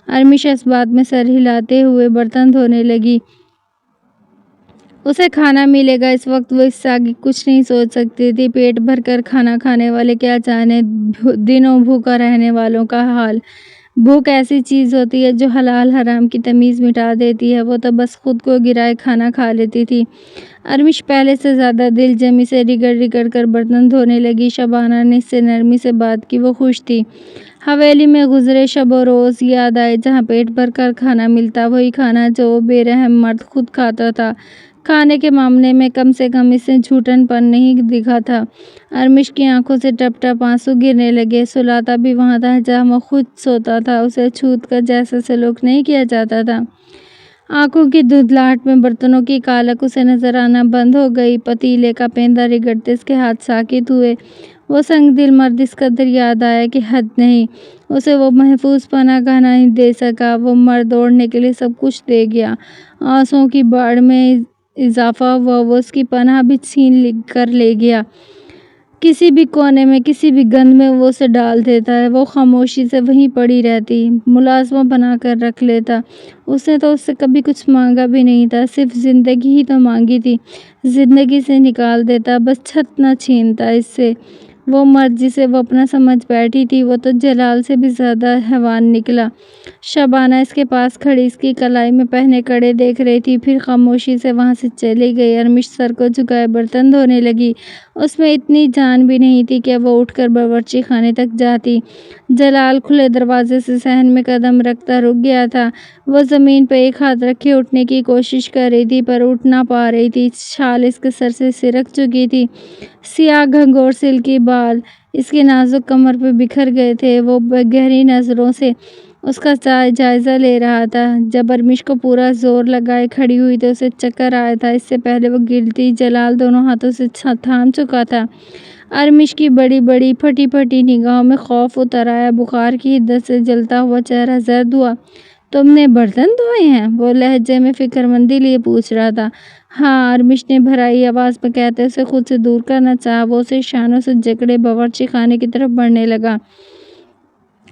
ارمش اس بات میں سر ہلاتے ہوئے برتن دھونے لگی۔ اسے کھانا ملے گا، اس وقت وہ اس سے آگے کچھ نہیں سوچ سکتی تھی۔ پیٹ بھر کر کھانا کھانے والے کیا جانے دنوں بھوکا رہنے والوں کا حال۔ بھوک ایسی چیز ہوتی ہے جو حلال حرام کی تمیز مٹا دیتی ہے۔ وہ تو بس خود کو گرائے کھانا کھا لیتی تھی۔ ارمش پہلے سے زیادہ دل جمی سے رگڑ رگڑ کر برتن دھونے لگی۔ شبانہ نے اس سے نرمی سے بات کی، وہ خوش تھی۔ حویلی میں گزرے شب و روز یاد آئے، جہاں پیٹ بھر کر کھانا ملتا، وہی کھانا جو وہ بے رحم مرد خود کھاتا تھا۔ کھانے کے معاملے میں کم سے کم اس نے جھوٹن پن نہیں دکھا تھا۔ ارمش کی آنکھوں سے ٹپ ٹپ آنسو گرنے لگے۔ سلاتا بھی وہاں تھا جہاں وہ خود سوتا تھا، اسے چھوت کر جیسا سلوک نہیں کیا جاتا تھا۔ آنکھوں کی دھندلاہٹ میں برتنوں کی کالک اسے نظر آنا بند ہو گئی۔ پتیلے کا پیندا رگڑتے اس کے ہاتھ ساکت ہوئے۔ وہ سنگ دل مرد اس قدر یاد آیا کہ حد نہیں۔ اسے وہ محفوظ پناہ گاہ نہیں دے سکا۔ وہ مرد اوڑھنے کے لیے سب کچھ دے گیا۔ آنسوؤں کی باڑھ میں اضافہ ہوا، وہ اس کی پناہ بھی چھین کر لے گیا۔ کسی بھی کونے میں، کسی بھی گند میں وہ اسے ڈال دیتا ہے۔ وہ خاموشی سے وہیں پڑی رہتی، ملازمہ بنا کر رکھ لیتا۔ اس نے تو اس سے کبھی کچھ مانگا بھی نہیں تھا، صرف زندگی ہی تو مانگی تھی۔ زندگی سے نکال دیتا، بس چھت نہ چھینتا اس سے۔ وہ مرد جسے وہ اپنا سمجھ بیٹھی تھی، وہ تو جلال سے بھی زیادہ حیوان نکلا۔ شبانہ اس کے پاس کھڑی اس کی کلائی میں پہنے کڑے دیکھ رہی تھی، پھر خاموشی سے وہاں سے چلی گئی۔ ارمش سر کو جھکائے برتن دھونے لگی۔ اس میں اتنی جان بھی نہیں تھی کہ وہ اٹھ کر باورچی خانے تک جاتی۔ جلال کھلے دروازے سے صحن میں قدم رکھتا رک گیا تھا۔ وہ زمین پہ ایک ہاتھ رکھے اٹھنے کی کوشش کر رہی تھی، پر اٹھ نہ پا رہی تھی۔ شال اس کے سر سے سرک چکی تھی۔ سیاہ گھنگور سلکی بال اس کی نازک کمر پہ بکھر گئے تھے۔ وہ گہری نظروں سے اس کا جائزہ لے رہا تھا۔ جب ارمش کو پورا زور لگائے کھڑی ہوئی تو اسے چکر آیا تھا۔ اس سے پہلے وہ گرتی، جلال دونوں ہاتھوں سے تھام چکا تھا۔ ارمش کی بڑی بڑی پھٹی پھٹی نگاہوں میں خوف اتر آیا، بخار کی حدت سے جلتا ہوا چہرہ زرد ہوا۔ تم نے برتن دھوئے ہیں؟ وہ لہجے میں فکرمندی لیے پوچھ رہا تھا۔ ہاں، ارمش نے بھرائی آواز میں کہتے اسے خود سے دور کرنا چاہا۔ وہ اسے اشاروں سے جکڑے باورچی خانے کی طرف بڑھنے لگا۔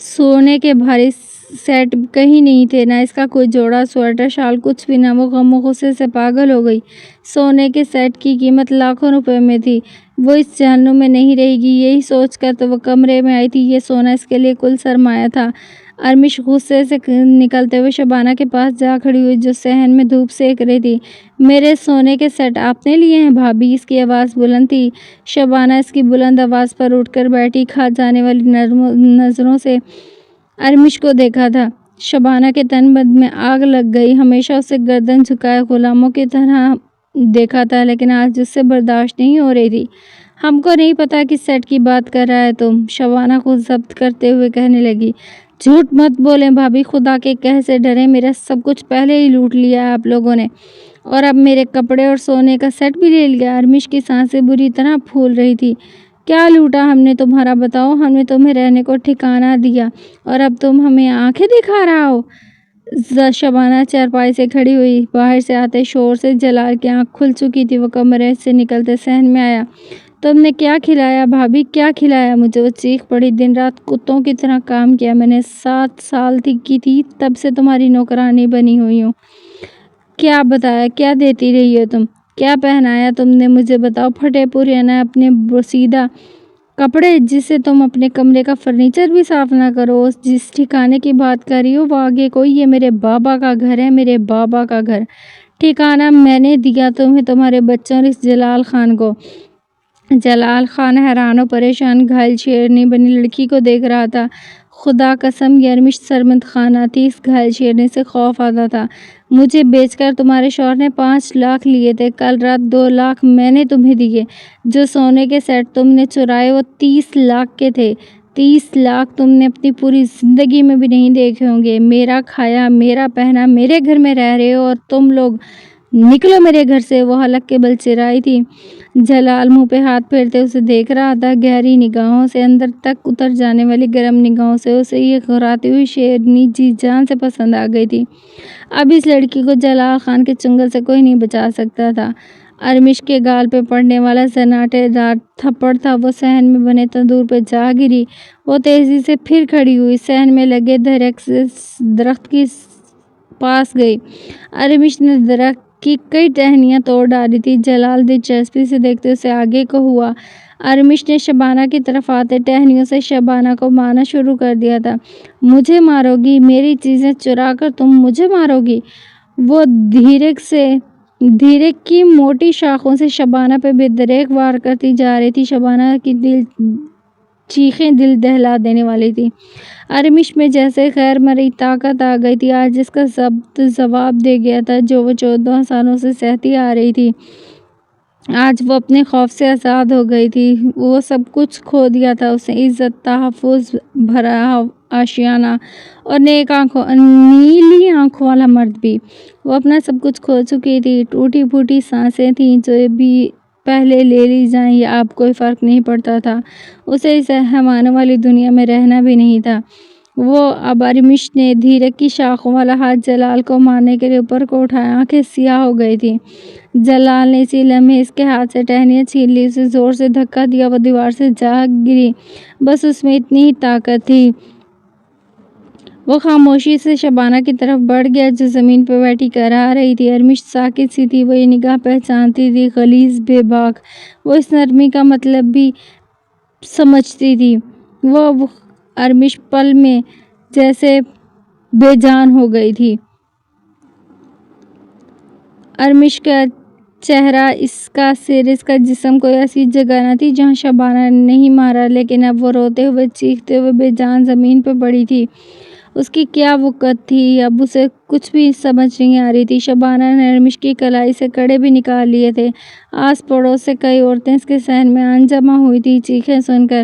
سونے کے بھاری سیٹ کہیں نہیں تھے، نہ اس کا کوئی جوڑا سویٹر شال، کچھ بھی نہ۔ وہ غم و غصے سے پاگل ہو گئی۔ سونے کے سیٹ کی قیمت لاکھوں روپے میں تھی۔ وہ اس جہنم میں نہیں رہے گی، یہی سوچ کر تو وہ کمرے میں آئی تھی۔ یہ سونا اس کے لیے کل سرمایہ تھا۔ ارمش غصے سے نکلتے ہوئے شبانہ کے پاس جا کھڑی ہوئی، جو صحن میں دھوپ سینک رہی تھی۔ میرے سونے کے سیٹ آپ نے لیے ہیں بھابھی؟ اس کی آواز بلند تھی۔ شبانہ اس کی بلند آواز پر اٹھ کر بیٹھی، کھا جانے والی نظروں سے ارمش کو دیکھا تھا۔ شبانہ کے تن من میں آگ لگ گئی۔ ہمیشہ اسے گردن جھکائے غلاموں کی طرح دیکھا تھا، لیکن آج اس سے برداشت نہیں ہو رہی تھی۔ ہم کو نہیں پتا کس سیٹ کی بات کر رہا ہے تم، شبانہ کو ضبط کرتے ہوئے کہنے لگی۔ جھوٹ مت بولیں بھابھی، خدا کے قہر سے ڈریں، میرا سب کچھ پہلے ہی لوٹ لیا ہے آپ لوگوں نے، اور اب میرے کپڑے اور سونے کا سیٹ بھی لے لیا۔ ارمش کی سانسیں بری طرح پھول رہی تھی۔ کیا لوٹا ہم نے تمہارا؟ بتاؤ۔ ہم نے تمہیں رہنے کو ٹھکانہ دیا اور اب تم ہمیں آنکھیں دکھا رہا ہو؟ شبانہ چارپائی سے کھڑی ہوئی۔ باہر سے آتے شور سے جلال کی آنکھ کھل چکی تھی۔ وہ کمرے سے نکلتے صحن میں آیا۔ تم نے کیا کھلایا بھابھی، کیا کھلایا مجھے؟ وہ چیخ پڑی۔ دن رات کتوں کی طرح کام کیا میں نے، 7 سال کی تھی تب سے تمہاری نوکرانی بنی ہوئی ہوں۔ کیا بتایا، کیا دیتی رہی ہو تم؟ کیا پہنایا تم نے مجھے بتاؤ؟ پھٹے پرانے اپنے بوسیدہ کپڑے جس سے تم اپنے کمرے کا فرنیچر بھی صاف نہ کرو۔ جس ٹھکانے کی بات کر رہی ہو وہ آگے کوئی؟ یہ میرے بابا کا گھر ہے، میرے بابا کا گھر۔ ٹھکانہ میں نے دیا تمہیں، تمہارے بچوں اور اس جلال خان کو۔ جلال خان حیران و پریشان گھائل شیرنی بنی لڑکی کو دیکھ رہا تھا۔ خدا قسم یہ ارمش سرمد خانہ تھی، اس گھائل شیرنی سے خوف آتا تھا۔ مجھے بیچ کر تمہارے شوہر نے 5 لاکھ لیے تھے، کل رات 2 لاکھ میں نے تمہیں دیے۔ جو سونے کے سیٹ تم نے چرائے وہ 30 لاکھ کے تھے۔ 30 لاکھ تم نے اپنی پوری زندگی میں بھی نہیں دیکھے ہوں گے۔ میرا کھایا، میرا پہنا، میرے گھر میں رہ رہے ہو، اور تم لوگ نکلو میرے گھر سے۔ وہ حلق کے بل چرائی تھی۔ جلال منہ پہ ہاتھ پھیرتے اسے دیکھ رہا تھا۔ گہری نگاہوں سے، اندر تک اتر جانے والی گرم نگاہوں سے اسے یہ غراتی ہوئی شیرنی جی جان سے پسند آ گئی تھی۔ اب اس لڑکی کو جلال خان کے چنگل سے کوئی نہیں بچا سکتا تھا۔ ارمش کے گال پہ پڑنے والا سناٹے دار تھپڑ تھا۔ وہ صحن میں بنے تندور پہ جا گری۔ وہ تیزی سے پھر کھڑی ہوئی، صحن میں لگے درخت کے پاس گئی۔ ارمش نے درخت کی کئی ٹہنیاں توڑ ڈالی تھی۔ جلال دلچسپی سے دیکھتے اسے آگے کو ہوا۔ ارمش نے شبانہ کی طرف آتے ٹہنیوں سے شبانہ کو مارنا شروع کر دیا تھا۔ مجھے مارو گی؟ میری چیزیں چرا کر تم مجھے مارو گی؟ وہ دھیرے کی موٹی شاخوں سے شبانہ پہ بے دریغ وار کرتی جا رہی تھی۔ شبانہ کی چیخیں دل دہلا دینے والی تھی۔ ارمش میں جیسے غیر مرئی طاقت آ گئی تھی۔ آج اس کا ضبط جواب دے گیا تھا جو وہ 14 سالوں سے سہتی آ رہی تھی۔ آج وہ اپنے خوف سے آزاد ہو گئی تھی۔ وہ سب کچھ کھو دیا تھا اس نے، عزت، تحفظ، بھرا آشیانہ اور نیلی آنکھوں والا مرد بھی۔ وہ اپنا سب کچھ کھو چکی تھی۔ ٹوٹی پھوٹی سانسیں تھیں جو بھی پہلے لے لی جائیں یا اب کوئی فرق نہیں پڑتا تھا۔ اسے اس اہم والی دنیا میں رہنا بھی نہیں تھا۔ وہ اب ارمش نے دھیرک کی شاخوں والا ہاتھ جلال کو مارنے کے لیے اوپر کو اٹھایا۔ آنکھیں سیاہ ہو گئی تھیں۔ جلال نے اسی لمحے اس کے ہاتھ سے ٹہنیاں چھین لی، اسے زور سے دھکا دیا۔ وہ دیوار سے جا گری۔ بس اس میں اتنی ہی طاقت تھی۔ وہ خاموشی سے شبانہ کی طرف بڑھ گیا جو زمین پہ بیٹھی کرا رہی تھی۔ ارمش ساکت سی تھی۔ وہ یہ نگاہ پہچانتی تھی، غلیظ، بے باک۔ وہ اس نرمی کا مطلب بھی سمجھتی تھی۔ وہ ارمش پل میں جیسے بے جان ہو گئی تھی۔ ارمش کا چہرہ، اس کا سر، اس کا جسم کوئی ایسی جگہ نہ تھی جہاں شبانہ نے نہیں مارا، لیکن اب وہ روتے ہوئے، چیختے ہوئے بے جان زمین پہ پڑی تھی۔ اس کی کیا وقت تھی؟ اب اسے کچھ بھی سمجھ نہیں آ رہی تھی۔ شبانہ نے ارمش کی کلائی سے کڑے بھی نکال لیے تھے۔ آس پڑوس سے کئی عورتیں اس کے صحن میں آن جمع ہوئی تھیں، چیخیں سن کر۔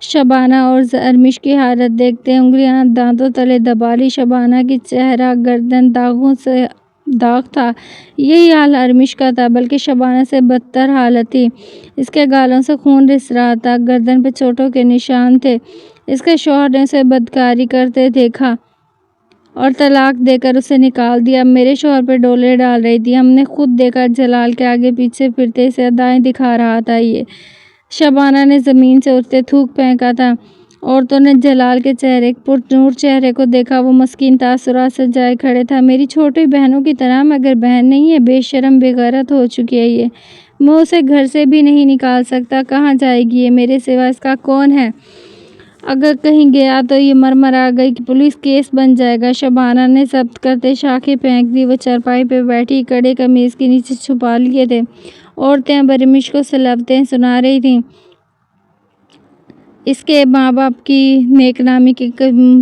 شبانہ اور ارمش کی حالت دیکھتے انگلیاں دانتوں تلے دبا لی۔ شبانہ کی چہرہ، گردن داغوں سے داغ تھا۔ یہی حال ارمش کا تھا، بلکہ شبانہ سے بدتر حالت تھی۔ اس کے گالوں سے خون رس رہا تھا، گردن پہ چوٹوں کے نشان تھے۔ اس کے شوہر نے اسے بدکاری کرتے دیکھا اور طلاق دے کر اسے نکال دیا۔ میرے شوہر پہ ڈولے ڈال رہی تھی، ہم نے خود دیکھا۔ جلال کے آگے پیچھے پھرتے اسے ادائیں دکھا رہا تھا۔ یہ شبانہ نے زمین سے اٹھتے تھوک پھینکا تھا۔ عورتوں نے جلال کے پرنور چہرے کو دیکھا۔ وہ مسکین تاثرات سے جائے کھڑے تھا۔ میری چھوٹی بہنوں کی طرح مگر بہن نہیں ہے، بے شرم بے غیرت ہو چکی ہے یہ۔ میں اسے گھر سے بھی نہیں نکال سکتا۔ کہاں جائے گی یہ؟ میرے سوا اس کا کون ہے؟ اگر کہیں گیا تو یہ مرا گئی کہ پولیس کیس بن جائے گا۔ شبانہ نے ضبط کرتے شاخیں پھینک دی۔ وہ چارپائی پہ بیٹھی کڑے قمیض کے نیچے چھپا لیے تھے۔ عورتیں اب ارمش کو سلوتیں سنا رہی تھیں، اس کے ماں باپ کی نیک نامی کی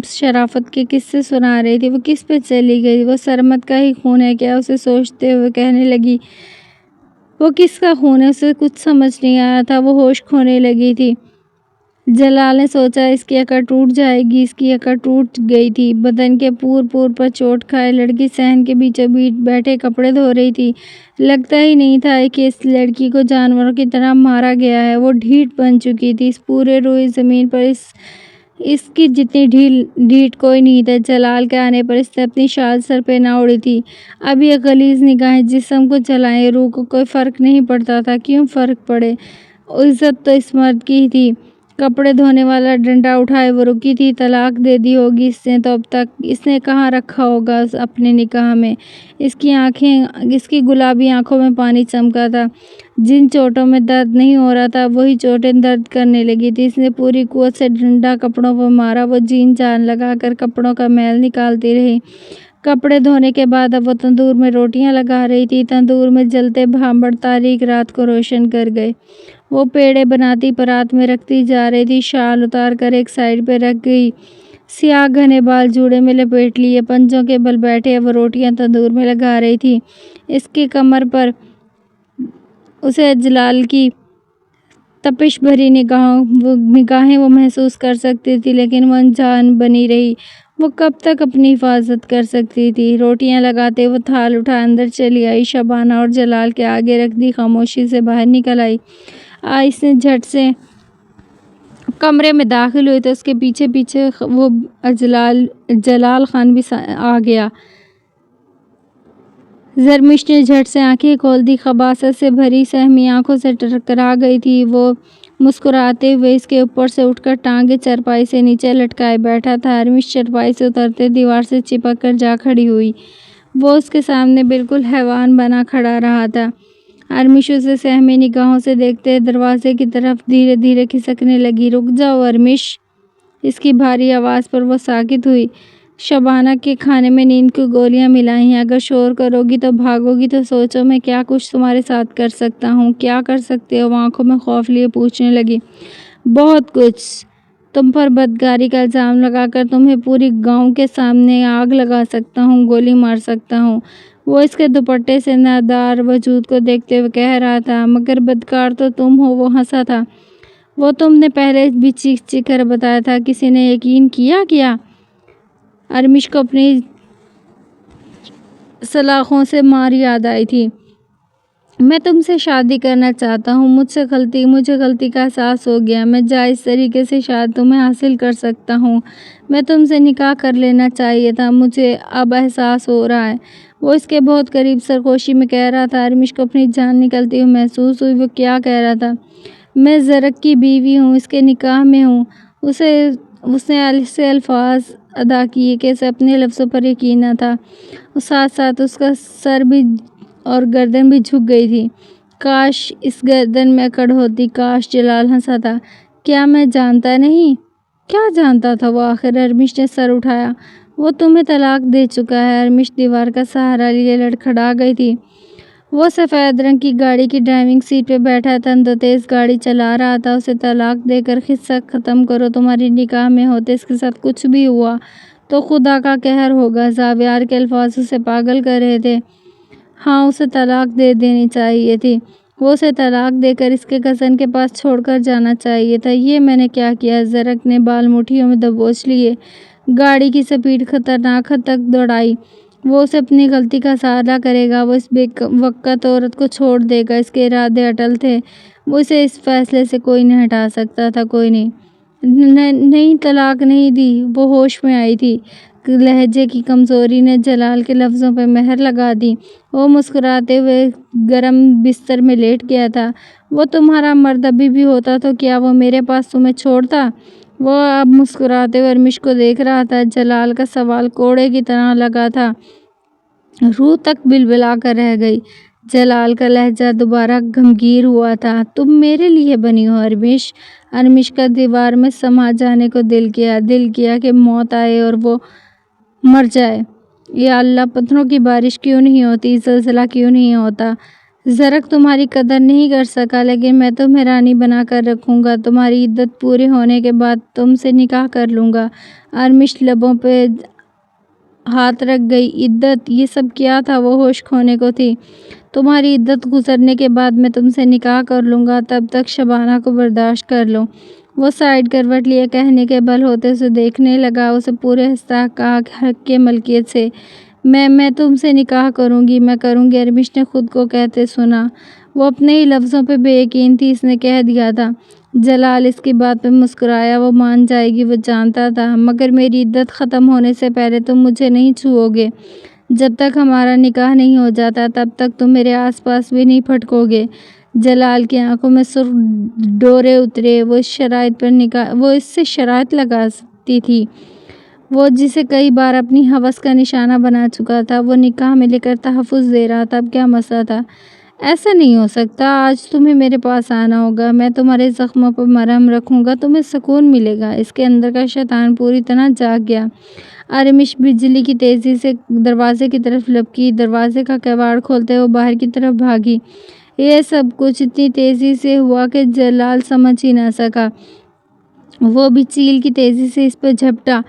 شرافت کے قصے سنا رہی تھی۔ وہ کس پہ چلی گئی؟ وہ سرمد کا ہی خون ہے کیا؟ اسے سوچتے ہوئے کہنے لگی۔ وہ کس کا خون ہے؟ اسے کچھ سمجھ نہیں آیا تھا۔ وہ ہوش کھونے لگی تھی۔ جلال نے سوچا اس کی اکڑ ٹوٹ جائے گی۔ اس کی اکڑ ٹوٹ گئی تھی۔ بدن کے پور پر چوٹ کھائے لڑکی صحن کے بیچوں بیچ بیٹھے کپڑے دھو رہی تھی۔ لگتا ہی نہیں تھا کہ اس لڑکی کو جانوروں کی طرح مارا گیا ہے۔ وہ ڈھیٹ بن چکی تھی۔ اس پورے روئی زمین پر اس کی جتنی ڈھیٹ کوئی نہیں تھا۔ جلال کے آنے پر اس نے اپنی شال سر پہ نہ اڑی تھی۔ اب یہ غلیظ نگاہیں جسم کو جلائیں، روح کو کوئی فرق نہیں پڑتا تھا۔ کیوں فرق پڑے؟ عزت تو اس مرد کی تھی۔ کپڑے دھونے والا ڈنڈا اٹھائے وہ رکی تھی۔ طلاق دے دی ہوگی اس نے تو اب تک اس نے کہاں رکھا ہوگا اپنے نکاح میں؟ اس کی گلابی آنکھوں میں پانی چمکا تھا۔ جن چوٹوں میں درد نہیں ہو رہا تھا وہی چوٹیں درد کرنے لگی تھی۔ اس نے پوری قوت سے ڈنڈا کپڑوں پر مارا۔ وہ جین جان لگا کر کپڑوں کا میل نکالتی رہی۔ کپڑے دھونے کے بعد اب وہ تندور میں روٹیاں لگا رہی تھی۔ تندور میں جلتے بھانبڑ تاریک رات کو روشن کر گئے۔ وہ پیڑے بناتی پرات میں رکھتی جا رہی تھی۔ شال اتار کر ایک سائیڈ پہ رکھ گئی۔ سیاہ گھنے بال جوڑے میں لپیٹ لیے، پنجوں کے بل بیٹھے وہ روٹیاں تندور میں لگا رہی تھی۔ اس کی کمر پر اسے جلال کی تپش بھری نگاہیں وہ محسوس کر سکتی تھی، لیکن وہ انجان بنی رہی۔ وہ کب تک اپنی حفاظت کر سکتی تھی؟ روٹیاں لگاتے وہ تھال اٹھا اندر چلی آئی۔ شبانہ اور جلال کے آگے رکھ دی، خاموشی سے باہر نکل آئی۔ اس نے جھٹ سے کمرے میں داخل ہوئی تو اس کے پیچھے پیچھے وہ جلال خان بھی آ گیا۔ زرمش نے جھٹ سے آنکھیں کھول دی، خباثت سے بھری سہمی آنکھوں سے ٹکرا گئی تھی۔ وہ مسکراتے ہوئے اس کے اوپر سے اٹھ کر ٹانگیں چارپائی سے نیچے لٹکائے بیٹھا تھا۔ ارمش چارپائی سے اترتے دیوار سے چپک کر جا کھڑی ہوئی۔ وہ اس کے سامنے بالکل حیوان بنا کھڑا رہا تھا۔ ارمش اسے سہمی نگاہوں سے دیکھتے دروازے کی طرف دھیرے دھیرے کھسکنے لگی۔ رک جاؤ ارمش! اس کی بھاری آواز پر وہ ساکت ہوئی۔ شبانہ کے کھانے میں نیند کی گولیاں ملائی ہیں، اگر شور کرو گی تو بھاگو گی تو سوچو میں کیا کچھ تمہارے ساتھ کر سکتا ہوں۔ کیا کر سکتے ہو؟ وہ آنکھوں میں خوف لیے پوچھنے لگی۔ بہت کچھ۔ تم پر بدکاری کا الزام لگا کر تمہیں پوری گاؤں کے سامنے آگ لگا سکتا ہوں، گولی مار سکتا ہوں۔ وہ اس کے دوپٹے سے نادار وجود کو دیکھتے ہوئے کہہ رہا تھا۔ مگر بدکار تو تم ہو۔ وہ ہنسا تھا۔ وہ تم نے پہلے بھی چیخ چیخ کر بتایا تھا، کسی نے یقین کیا کیا؟ ارمش کو اپنی سلاخوں سے مار یاد آئی تھی۔ میں تم سے شادی کرنا چاہتا ہوں۔ مجھے غلطی کا احساس ہو گیا۔ میں جائز طریقے سے شاید تمہیں حاصل کر سکتا ہوں۔ میں تم سے نکاح کر لینا چاہیے تھا، مجھے اب احساس ہو رہا ہے۔ وہ اس کے بہت قریب سرگوشی میں کہہ رہا تھا۔ ارمش کو اپنی جان نکلتی ہوئی محسوس ہوئی۔ وہ کیا کہہ رہا تھا؟ میں زرک کی بیوی ہوں، اس کے نکاح میں ہوں۔ اس نے ایسے الفاظ ادا کیے کہ اسے اپنے لفظوں پر یقین نہ تھا۔ ساتھ ساتھ اس کا سر بھی اور گردن بھی جھک گئی تھی۔ کاش اس گردن میں اکڑ ہوتی، کاش! جلال ہنسا تھا۔ کیا میں جانتا نہیں؟ کیا جانتا تھا وہ آخر؟ ارمش نے سر اٹھایا۔ وہ تمہیں طلاق دے چکا ہے۔ ارمش دیوار کا سہارا لیے لڑکھڑا گئی تھی۔ وہ سفید رنگ کی گاڑی کی ڈرائیونگ سیٹ پہ بیٹھا تیز گاڑی چلا رہا تھا۔ اسے طلاق دے کر قصہ ختم کرو۔ تمہاری نکاح میں ہوتے اس کے ساتھ کچھ بھی ہوا تو خدا کا قہر ہوگا۔ زاویار کے الفاظ اسے پاگل کر رہے تھے۔ ہاں، اسے طلاق دے دینی چاہیے تھی۔ وہ اسے طلاق دے کر اس کے کزن کے پاس چھوڑ کر جانا چاہیے تھا۔ یہ میں نے کیا کیا؟ زرک نے بال مٹھیوں میں دبوچ لیے۔ گاڑی کی سپیڈ خطرناک حد تک دوڑائی۔ وہ اسے اپنی غلطی کا سہارا کرے گا، وہ اس بے وقت عورت کو چھوڑ دے گا۔ اس کے ارادے اٹل تھے، وہ اسے اس فیصلے سے کوئی نہیں ہٹا سکتا تھا، کوئی نہیں۔ نہیں، طلاق نہیں دی۔ وہ ہوش میں آئی تھی۔ لہجے کی کمزوری نے جلال کے لفظوں پہ مہر لگا دی۔ وہ مسکراتے ہوئے گرم بستر میں لیٹ گیا تھا۔ وہ تمہارا مرد ابھی بھی ہوتا تو کیا وہ میرے پاس تمہیں چھوڑتا؟ وہ اب مسکراتے ہوئے ارمش کو دیکھ رہا تھا۔ جلال کا سوال کوڑے کی طرح لگا تھا، روح تک بلبلا کر رہ گئی۔ جلال کا لہجہ دوبارہ گمگیر ہوا تھا۔ تم میرے لیے بنی ہو ارمش۔ ارمش کا دیوار میں سما جانے کو دل کیا کہ موت آئے اور وہ مر جائے۔ یا اللہ، پتھروں کی بارش کیوں نہیں ہوتی، زلزلہ کیوں نہیں ہوتا۔ زرق تمہاری قدر نہیں کر سکا، لیکن میں تمہیں رانی بنا کر رکھوں گا۔ تمہاری عدت پوری ہونے کے بعد تم سے نکاح کر لوں گا۔ ارمش لبوں پہ ہاتھ رکھ گئی۔ عدت؟ یہ سب کیا تھا؟ وہ ہوش کھونے کو تھی۔ تمہاری عدت گزرنے کے بعد میں تم سے نکاح کر لوں گا، تب تک شبانہ کو برداشت کر لو۔ وہ سائیڈ کروٹ لیے کہنے کے بل ہوتے اسے دیکھنے لگا، اسے پورے استحقاق حق کے ملکیت سے۔ میں تم سے نکاح کروں گی، میں کروں گی، ارمش نے خود کو کہتے سنا۔ وہ اپنے ہی لفظوں پہ بے یقین تھی، اس نے کہہ دیا تھا۔ جلال اس کی بات پہ مسکرایا، وہ مان جائے گی، وہ جانتا تھا، مگر میری عدت ختم ہونے سے پہلے تم مجھے نہیں چھوؤ گے۔ جب تک ہمارا نکاح نہیں ہو جاتا تب تک تم میرے آس پاس بھی نہیں پھٹکو گے۔ جلال کی آنکھوں میں سرخ ڈورے اترے۔ وہ اس سے شرائط لگاتی تھی، وہ جسے کئی بار اپنی ہوس کا نشانہ بنا چکا تھا، وہ نکاح میں لے کر تحفظ دے رہا تھا۔ اب کیا مسئلہ تھا؟ ایسا نہیں ہو سکتا، آج تمہیں میرے پاس آنا ہوگا، میں تمہارے زخموں پر مرہم رکھوں گا، تمہیں سکون ملے گا۔ اس کے اندر کا شیطان پوری طرح جاگ گیا۔ ارمش بجلی کی تیزی سے دروازے کی طرف لپکی، دروازے کا کیواڑ کھولتے وہ باہر کی طرف بھاگی۔ یہ سب کچھ اتنی تیزی سے ہوا کہ جلال سمجھ ہی نہ سکا۔ وہ بھی چیل کی تیزی سے اس پہ جھپٹا،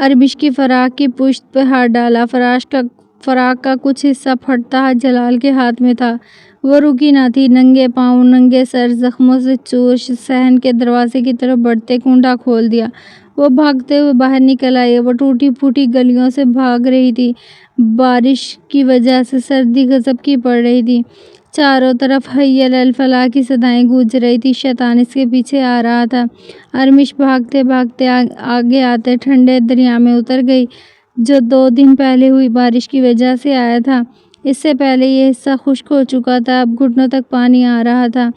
ارمش کی فراق کی پشت پہ ہاتھ ڈالا۔ فراق کا کچھ حصہ پھٹتا جلال کے ہاتھ میں تھا۔ وہ رکی نہ تھی، ننگے پاؤں، ننگے سر، زخموں سے چور صحن کے دروازے کی طرف بڑھتے کنڈا کھول دیا۔ وہ بھاگتے ہوئے باہر نکل آئی۔ وہ ٹوٹی پھوٹی گلیوں سے بھاگ رہی تھی، بارش کی وجہ سے سردی غضب کی پڑ رہی تھی۔ چاروں طرف حی علی الفلاح کی صدائیں گونج رہی تھی، شیطان اس کے پیچھے آ رہا تھا۔ ارمش بھاگتے بھاگتے آگے آتے ٹھنڈے دریا میں اتر گئی، جو 2 دن پہلے ہوئی بارش کی وجہ سے آیا تھا۔ اس سے پہلے یہ حصہ خشک ہو چکا تھا، اب گھٹنوں تک پانی آ رہا تھا۔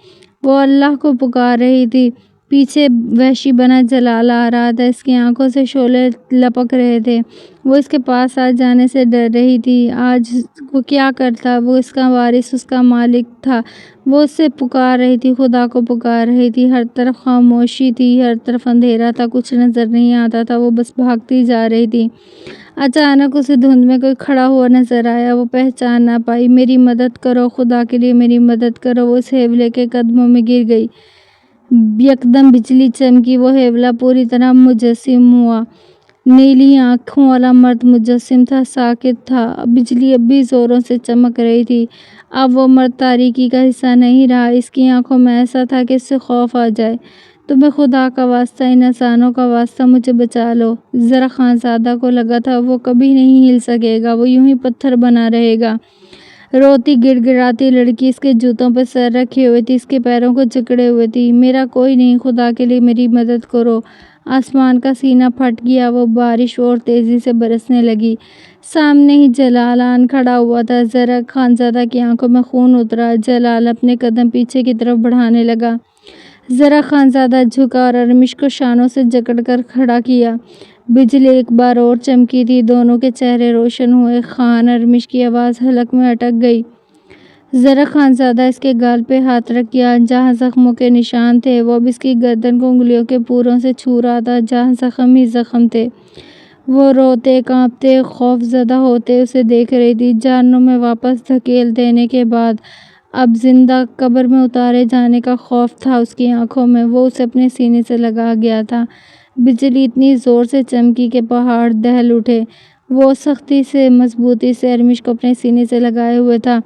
وہ اللہ کو پکار رہی تھی۔ پیچھے وحشی بنا جلال آ رہا تھا، اس کی آنکھوں سے شعلے لپک رہے تھے۔ وہ اس کے پاس آ جانے سے ڈر رہی تھی۔ آج وہ کیا کرتا؟ وہ اس کا وارث، اس کا مالک تھا۔ وہ اس سے پکار رہی تھی، خدا کو پکار رہی تھی۔ ہر طرف خاموشی تھی، ہر طرف اندھیرا تھا، کچھ نظر نہیں آتا تھا، وہ بس بھاگتی جا رہی تھی۔ اچانک اسے دھند میں کوئی کھڑا ہوا نظر آیا، وہ پہچان نہ پائی۔ میری مدد کرو، خدا کے لیے میری مدد کرو۔ وہ اس ہیولے کے قدموں میں گر گئی۔ یکدم بجلی چمکی، وہ ہیولا پوری طرح مجسم ہوا۔ نیلی آنکھوں والا مرد مجسم تھا، ساکت تھا۔ بجلی اب بھی زوروں سے چمک رہی تھی۔ اب وہ مرد تاریکی کا حصہ نہیں رہا، اس کی آنکھوں میں ایسا تھا کہ اس سے خوف آ جائے۔ تمہیں خدا کا واسطہ، ان انسانوں کا واسطہ، مجھے بچا لو۔ زرق خانزادہ کو لگا تھا وہ کبھی نہیں ہل سکے گا، وہ یوں ہی پتھر بنا رہے گا۔ روتی گڑ گڑاتی لڑکی اس کے جوتوں پہ سر رکھے ہوئے تھی، اس کے پیروں کو جکڑے ہوئے تھی۔ میرا کوئی نہیں، خدا کے لیے میری مدد کرو۔ آسمان کا سینہ پھٹ گیا، وہ بارش اور تیزی سے برسنے لگی۔ سامنے ہی جلال آن کھڑا ہوا تھا۔ زرق خانزادہ کی آنکھوں میں خون اترا۔ جلال اپنے قدم پیچھے کی طرف بڑھانے لگا۔ زرق خانزادہ جھکا اور ارمش کو شانوں سے جکڑ کر کھڑا کیا۔ بجلی ایک بار اور چمکی تھی، دونوں کے چہرے روشن ہوئے۔ خان! ارمش کی آواز حلق میں اٹک گئی۔ زرق خانزادہ اس کے گال پہ ہاتھ رکھ گیا، جہاں زخموں کے نشان تھے۔ وہ اب اس کی گردن کو انگلیوں کے پوروں سے چھو رہا تھا، جہاں زخم ہی زخم تھے۔ وہ روتے، کانپتے، خوف زدہ ہوتے اسے دیکھ رہی تھی۔ جہنم میں واپس دھکیل دینے کے بعد اب زندہ قبر میں اتارے جانے کا خوف تھا اس کی آنکھوں میں۔ وہ اسے اپنے سینے سے لگا گیا تھا۔ بجلی اتنی زور سے چمکی کہ پہاڑ دہل اٹھے۔ وہ سختی سے، مضبوطی سے ارمش کو اپنے سینے سے لگائے ہوئے تھا،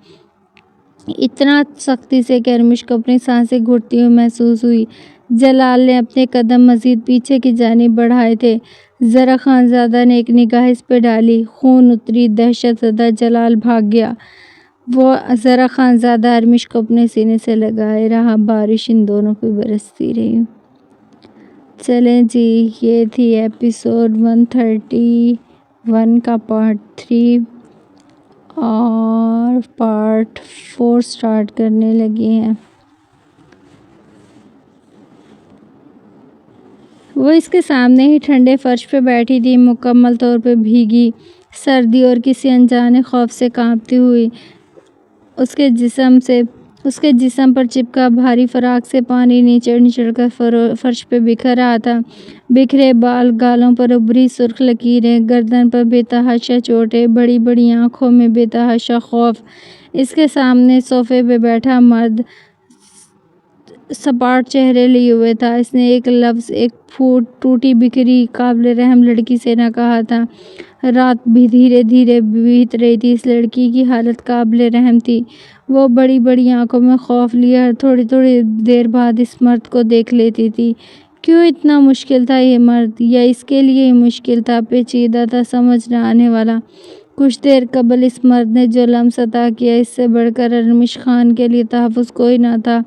اتنا سختی سے کہ ارمش کو اپنی سانسیں گھٹتی ہوئی محسوس ہوئی۔ جلال نے اپنے قدم مزید پیچھے کی جانب بڑھائے تھے۔ زرق خانزادہ نے ایک نگاہ اس پہ ڈالی، خون اتری، دہشت زدہ جلال بھاگ گیا۔ وہ زرق خانزادہ ارمش کو اپنے سینے سے لگائے رہا، بارش ان دونوں پہ برستی رہی۔ چلیں جی، یہ تھی ایپیسوڈ 131 کا پارٹ 3 اور پارٹ 4 سٹارٹ کرنے لگے ہیں۔ وہ اس کے سامنے ہی ٹھنڈے فرش پہ بیٹھی تھی، مکمل طور پہ بھیگی، سردی اور کسی انجانے خوف سے کانپتی ہوئی۔ اس کے جسم پر چپکا بھاری فراق سے پانی نچڑ نچڑ کر فرش پہ بکھر رہا تھا۔ بکھرے بال، گالوں پر ابھری سرخ لکیریں، گردن پر بے تحاشا چوٹیں، بڑی بڑی آنکھوں میں بے تحاشا خوف۔ اس کے سامنے صوفے پہ بیٹھا مرد سپاٹ چہرے لیے ہوئے تھا۔ اس نے ایک لفظ، ایک پھوٹ ٹوٹی بکھری قابل رحم لڑکی سے نہ کہا تھا۔ رات بھی دھیرے دھیرے بیت رہی تھی۔ اس لڑکی کی حالت قابل رحم تھی۔ وہ بڑی بڑی آنکھوں میں خوف لیے ہر تھوڑی تھوڑی دیر بعد اس مرد کو دیکھ لیتی تھی۔ کیوں اتنا مشکل تھا یہ مرد، یا اس کے لیے ہی مشکل تھا، پیچیدہ تھا، سمجھ نہ آنے والا۔ کچھ دیر قبل اس مرد نے جو لمس عطا کیا، اس سے بڑھ کر ارمش خان کے لیے تحفظ کوئی نہ تھا۔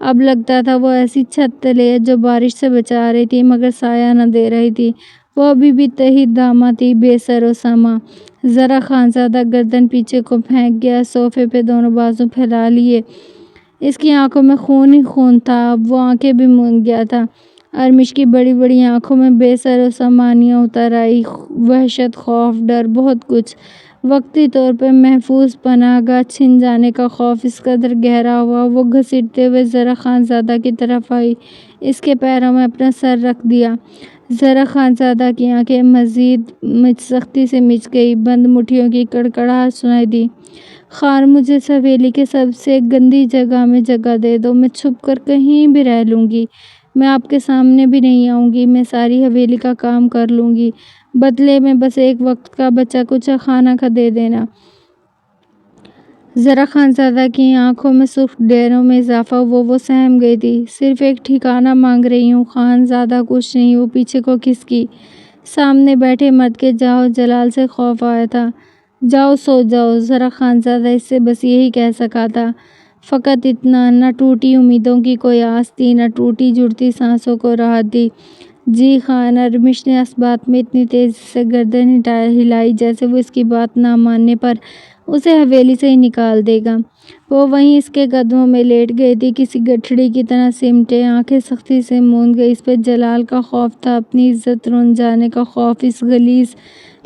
اب لگتا تھا وہ ایسی چھت تلے ہے جو بارش سے بچا رہی تھی مگر سایہ نہ دے رہی تھی۔ وہ ابھی بھی تحت دامہ تھی، بے سر و ساما۔ ذرا خانزادہ گردن پیچھے کو پھینک گیا، صوفے پہ دونوں بازو پھیلا لیے۔ اس کی آنکھوں میں خون ہی خون تھا، اب وہ آنکھیں بھی موند گیا تھا۔ ارمش کی بڑی بڑی آنکھوں میں بے سر و سامانیاں اتر آئی، وحشت، خوف، ڈر، بہت کچھ۔ وقتی طور پہ محفوظ پناہ گاہ چھن جانے کا خوف اس قدر گہرا ہوا۔ وہ گھسیٹتے ہوئے ذرا خانزادہ کی طرف آئی، اس کے پیروں میں اپنا سر رکھ دیا۔ ذرا خانزادہ کی آنکھیں مزید سختی سے مچ گئی، بند مٹھیوں کی کڑکڑاہٹ سنائی دی۔ خان، مجھے اس حویلی کے سب سے گندی جگہ میں جگہ دے دو، میں چھپ کر کہیں بھی رہ لوں گی، میں آپ کے سامنے بھی نہیں آؤں گی، میں ساری حویلی کا کام کر لوں گی، بدلے میں بس ایک وقت کا بچا کچا کھانا دے دینا۔ ذرا خانزادہ کی آنکھوں میں سرخ ڈیروں میں اضافہ ہوا، وہ سہم گئی تھی۔ صرف ایک ٹھکانہ مانگ رہی ہوں خان، زیادہ کچھ نہیں۔ وہ پیچھے کو کھسکی۔ سامنے بیٹھے مرد کے جاہ و جلال سے خوف آیا تھا۔ جاؤ سو جاؤ، ذرا خانزادہ اس سے بس یہی کہہ سکا تھا۔ فقط اتنا، نہ ٹوٹی امیدوں کی کوئی آس تھی، نہ ٹوٹی جڑتی سانسوں کو راحت تھی۔ جی خان، ارمش نے اس بات میں اتنی تیزی سے گردن ہلائی جیسے وہ اس کی بات نہ ماننے پر اسے حویلی سے ہی نکال دے گا۔ وہ وہیں اس کے قدموں میں لیٹ گئی تھی، کسی گٹھڑی کی طرح سمٹے، آنکھیں سختی سے موند گئی۔ اس پہ جلال کا خوف تھا، اپنی عزت رون جانے کا خوف، اس غلیظ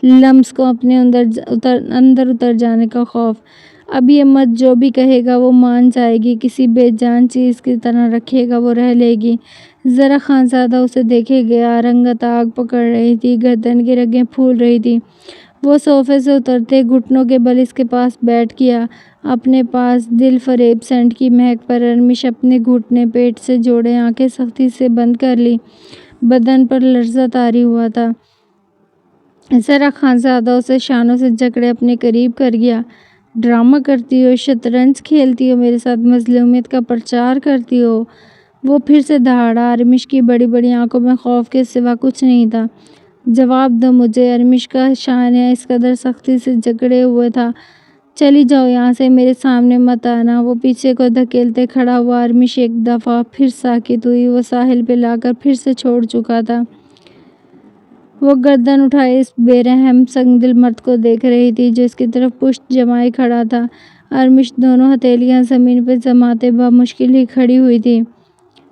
لمس کو اپنے اندر اتر جانے کا خوف۔ اب یہ مرد جو بھی کہے گا وہ مان جائے گی، کسی بے جان چیز کی طرح رکھے گا، وہ رہ لے گی۔ ذرا خانزادہ اسے دیکھے گیا، رنگت آگ پکڑ رہی تھی، گردن کی رگیں پھول رہی تھی۔ وہ صوفے سے اترتے گھٹنوں کے بل اس کے پاس بیٹھ گیا، اپنے پاس دل فریب سینٹ کی مہک پر۔ ارمش اپنے گھٹنے پیٹ سے جوڑے، آنکھیں سختی سے بند کر لی، بدن پر لرزہ طاری ہوا تھا۔ ذرا خانزادہ اسے شانوں سے جکڑے اپنے قریب کر گیا۔ ڈرامہ کرتی ہو، شطرنج کھیلتی ہو، میرے ساتھ مظلومیت کا پرچار کرتی ہو؟ وہ پھر سے دہاڑا۔ ارمش کی بڑی بڑی آنکھوں میں خوف کے سوا کچھ نہیں تھا۔ جواب دو مجھے۔ ارمش کا شانیہ اس قدر سختی سے جکڑے ہوئے تھا۔ چلی جاؤ یہاں سے، میرے سامنے مت آنا۔ وہ پیچھے کو دھکیلتے کھڑا ہوا۔ ارمش ایک دفعہ پھر ساکت ہوئی، وہ ساحل پہ لا کر پھر سے چھوڑ چکا تھا۔ وہ گردن اٹھائے اس بے رحم سنگ دل مرد کو دیکھ رہی تھی جو اس کی طرف پشت جمائے کھڑا تھا۔ ارمش دونوں ہتھیلیاں زمین پہ جماتے بمشکل ہی کھڑی ہوئی تھی۔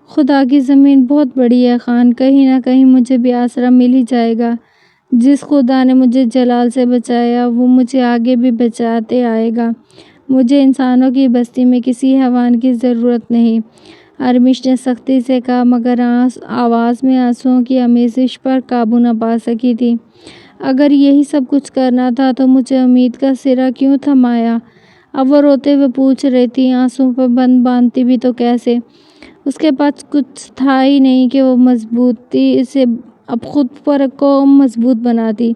خدا کی زمین بہت بڑی ہے خان، کہیں نہ کہیں مجھے بھی آسرا مل ہی جائے گا۔ جس خدا نے مجھے جلال سے بچایا وہ مجھے آگے بھی بچاتے آئے گا۔ مجھے انسانوں کی بستی میں کسی حیوان کی ضرورت نہیں، ارمش نے سختی سے کہا، مگر آواز میں آنسوؤں کی آمیزش پر قابو نہ پا سکی تھی۔ اگر یہی سب کچھ کرنا تھا تو مجھے امید کا سرا کیوں تھمایا؟ اب وہ روتے ہوئے پوچھ رہی تھی، آنسوؤں پر بند باندھتی بھی تو کیسے؟ اس کے پاس کچھ تھا ہی نہیں کہ وہ مضبوطی اسے اب خود پر کو مضبوط بناتی۔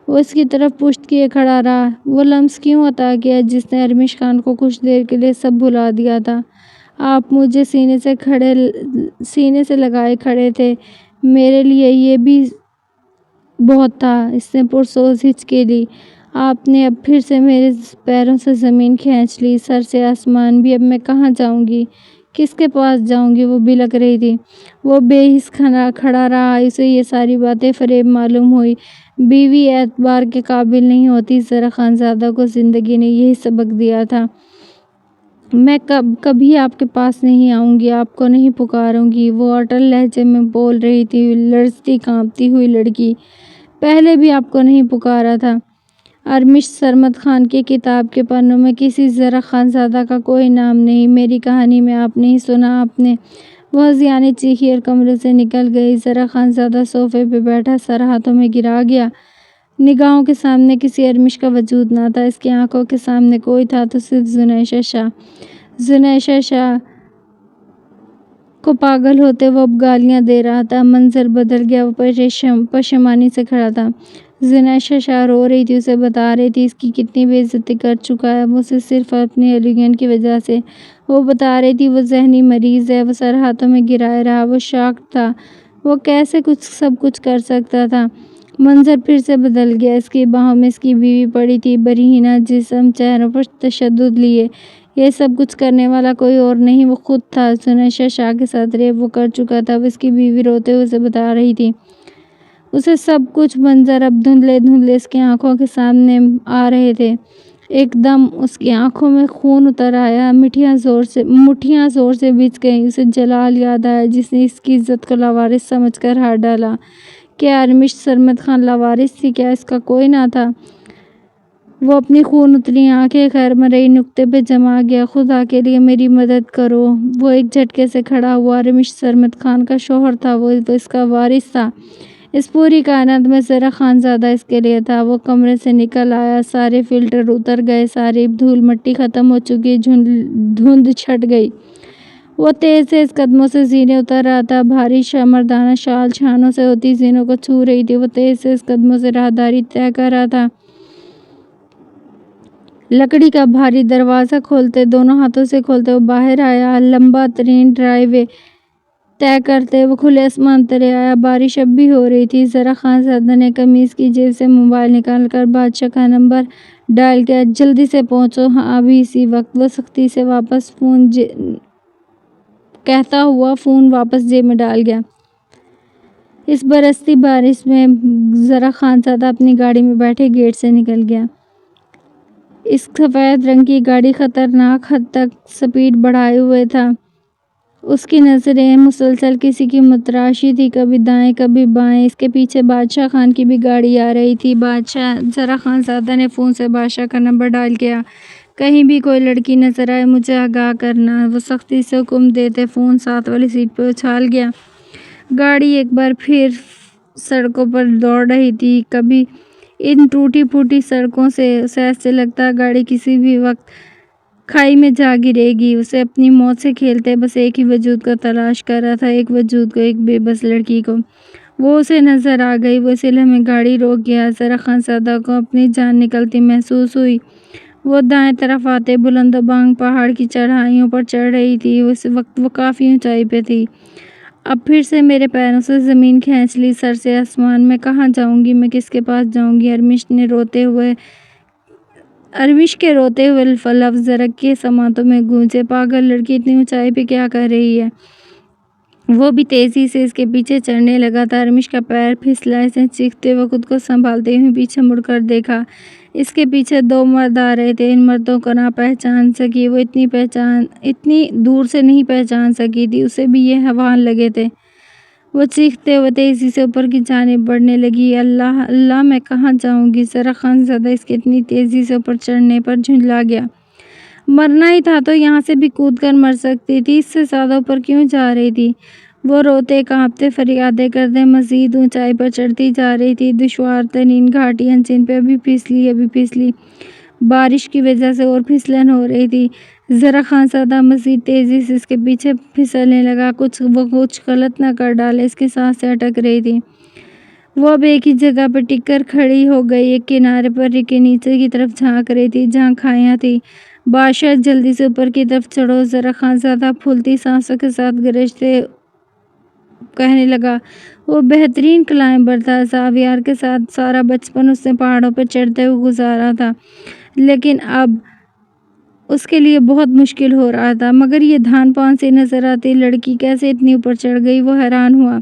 وہ اس کی طرف پشت کیے کھڑا رہا۔ وہ لمس کیوں عطا کیا جس نے ارمش خان کو کچھ دیر کے لیے سب بھلا دیا تھا؟ آپ مجھے سینے سے لگائے کھڑے تھے، میرے لیے یہ بھی بہت تھا۔ اس نے پرسوز ہچکی لی۔ آپ نے اب پھر سے میرے پیروں سے زمین کھینچ لی، سر سے آسمان بھی۔ اب میں کہاں جاؤں گی، کس کے پاس جاؤں گی؟ وہ بلک رہی تھی۔ وہ بے حس کھڑا رہا۔ اسے یہ ساری باتیں فریب معلوم ہوئی۔ بیوی اعتبار کے قابل نہیں ہوتی۔ ذرا خانزادہ کو زندگی نے یہی سبق دیا تھا۔ میں کبھی آپ کے پاس نہیں آؤں گی، آپ کو نہیں پکاروں گی، وہ اٹل لہجے میں بول رہی تھی لرزتی کانپتی ہوئی لڑکی۔ پہلے بھی آپ کو نہیں پکارا تھا۔ ارمش سرمد خان کی کتاب کے پنوں میں کسی زرع خان زادہ کا کوئی نام نہیں۔ میری کہانی میں آپ نہیں سنا آپ نے؟ وہ ہضیانے چیخی اور کمرے سے نکل گئی۔ زرع خان زادہ صوفے پہ بیٹھا سر ہاتھوں میں گرا گیا۔ نگاہوں کے سامنے کسی ارمش کا وجود نہ تھا، اس کی آنکھوں کے سامنے کوئی تھا تو صرف زنیشہ شاہ۔ زنیشہ شاہ کو پاگل ہوتے وہ اب گالیاں دے رہا تھا۔ منظر بدل گیا، وہ پشیمانی سے کھڑا تھا۔ زنیشہ شاہ رو رہی تھی، اسے بتا رہی تھی اس کی کتنی بے عزتی کر چکا ہے وہ، اسے صرف اپنی ایلیگن کی وجہ سے۔ وہ بتا رہی تھی وہ ذہنی مریض ہے۔ وہ سر ہاتھوں میں گرائے رہا، وہ شاکڈ تھا۔ وہ کیسے سب کچھ کر سکتا تھا؟ منظر پھر سے بدل گیا۔ اس کی باہوں میں اس کی بیوی پڑی تھی، برہنہ جسم، چہروں پر تشدد لیے۔ یہ سب کچھ کرنے والا کوئی اور نہیں، وہ خود تھا۔ زنیشہ شاہ کے ساتھ ریپ وہ کر چکا تھا، وہ اس کی بیوی روتے ہوئے اسے بتا رہی تھی۔ اسے سب کچھ منظر اب دھندلے دھندلے اس کی آنکھوں کے سامنے آ رہے تھے۔ ایک دم اس کی آنکھوں میں خون اتر آیا، مٹھیاں زور سے بجھ گئیں۔ اسے جلال یاد آیا جس نے اس کی عزت کو لاوارث سمجھ کر ہار ڈالا۔ کیا ارمش سرمد خان لاوارث تھی؟ کیا اس کا کوئی نہ تھا؟ وہ اپنی خون اتری آنکھیں خیر مرئی نقطے پہ جما گیا۔ خدا کے لیے میری مدد کرو۔ وہ ایک جھٹکے سے کھڑا ہوا۔ ارمش سرمد خان کا شوہر تھا، وہ اس کا وارث تھا۔ اس پوری کائنات میں زرع خان زادہ اس کے لیے تھا۔ وہ کمرے سے نکل آیا، سارے فلٹر اتر گئے، ساری دھول مٹی ختم ہو چکی، دھند چھٹ گئی۔ وہ تیز تیز قدموں سے زینے اتر رہا تھا، بھاری مردانہ شال چھانوں سے ہوتی زینوں کو چھو رہی تھی۔ وہ تیز تیز قدموں سے راہداری طے کر رہا تھا۔ لکڑی کا بھاری دروازہ کھولتے، دونوں ہاتھوں سے کھولتے وہ باہر آیا۔ لمبا ترین ڈرائیو وے طے کرتے وہ کھلے آسمان تلے آیا۔ بارش اب بھی ہو رہی تھی۔ زرع خان زادہ نے قمیض کی جیب سے موبائل نکال کر بادشاہ کا نمبر ڈائل کیا۔ جلدی سے پہنچو، ہاں ابھی اسی وقت۔ وہ سختی سے کہتا ہوا فون واپس جیب میں ڈال گیا۔ اس برستی بارش میں زرع خان زادہ اپنی گاڑی میں بیٹھے گیٹ سے نکل گیا۔ اس سفید رنگ کی گاڑی خطرناک حد تک سپیڈ بڑھائے ہوئے تھا۔ اس کی نظریں مسلسل کسی کی متراشی تھی، کبھی دائیں کبھی بائیں۔ اس کے پیچھے بادشاہ خان کی بھی گاڑی آ رہی تھی۔ زرع خان زادہ نے فون سے بادشاہ کا نمبر ڈائل کیا۔ کہیں بھی کوئی لڑکی نظر آئے مجھے آگاہ کرنا، وہ سختی سے حکم دیتے فون ساتھ والی سیٹ پہ اچھال گیا۔ گاڑی ایک بار پھر سڑکوں پر دوڑ رہی تھی۔ کبھی ان ٹوٹی پھوٹی سڑکوں سے اسے ایسے لگتا گاڑی کسی بھی وقت کھائی میں جا گرے گی۔ اسے اپنی موت سے کھیلتے بس ایک ہی وجود کو تلاش کر رہا تھا، ایک وجود کو، ایک بے بس لڑکی کو۔ وہ اسے نظر آ گئی۔ وہ اسی لمحے گاڑی روک گیا۔ زرع خان زادہ کو اپنی جان نکلتی محسوس ہوئی۔ وہ دائیں طرف آتے بلند و بانگ پہاڑ کی چڑھائیوں پر چڑھ رہی تھی۔ اس وقت وہ کافی اونچائی پہ تھی۔ اب پھر سے میرے پیروں سے زمین کھینچ لی، سر سے آسمان۔ میں کہاں جاؤں گی؟ میں کس کے پاس جاؤں گی؟ ارمش کے روتے ہوئے لفظ زرع کے سماعتوں میں گونجے۔ پاگل لڑکی اتنی اونچائی پہ کیا کر رہی ہے؟ وہ بھی تیزی سے اس کے پیچھے چڑھنے لگا تھا۔ ارمش کا پیر پھسلا، اس نے چیختے ہوئے خود کو سنبھالتے ہوئے پیچھے مڑ کر دیکھا۔ اس کے پیچھے دو مرد آ رہے تھے۔ ان مردوں کو نہ پہچان سکی وہ، اتنی دور سے نہیں پہچان سکی تھی۔ اسے بھی یہ حیوان لگے تھے۔ وہ چیختے ہوئے تیزی سے اوپر کی جانب بڑھنے لگی۔ اللہ اللہ میں کہاں جاؤں گی؟ زرع خان زادہ اس کے اتنی تیزی سے اوپر چڑھنے پر جھنجلا گیا۔ مرنا ہی تھا تو یہاں سے بھی کود کر مر سکتی تھی، اس سے زیادہ اوپر کیوں جا رہی تھی؟ وہ روتے کانپتے فریادیں کرتے مزید اونچائی پر چڑھتی جا رہی تھی۔ دشوار ترین گھاٹیاں جن پہ ابھی پھسلی، بارش کی وجہ سے اور پھسلن ہو رہی تھی۔ زرع خان زادہ مزید تیزی سے اس کے پیچھے پھسلنے لگا۔ وہ کچھ غلط نہ کر ڈالے، اس کی سانسیں اٹک رہی تھی۔ وہ اب ایک ہی جگہ پہ ٹک کر کھڑی ہو گئی، ایک کنارے پر رکے نیچے کی طرف جھانک رہی تھی جہاں کھائیاں تھیں۔ بادشاہ جلدی سے اوپر کی طرف چڑھو۔ زرع خان زادہ پھولتی سانسوں کے ساتھ گرجتے کہنے لگا۔ وہ بہترین کلائمبر تھا، زاویار کے ساتھ سارا بچپن اس نے پہاڑوں پر چڑھتے ہوئے گزارا تھا، لیکن اب اس کے لیے بہت مشکل ہو رہا تھا۔ مگر یہ دھان پان سی نظر آتی لڑکی کیسے اتنی اوپر چڑھ گئی؟ وہ حیران ہوا۔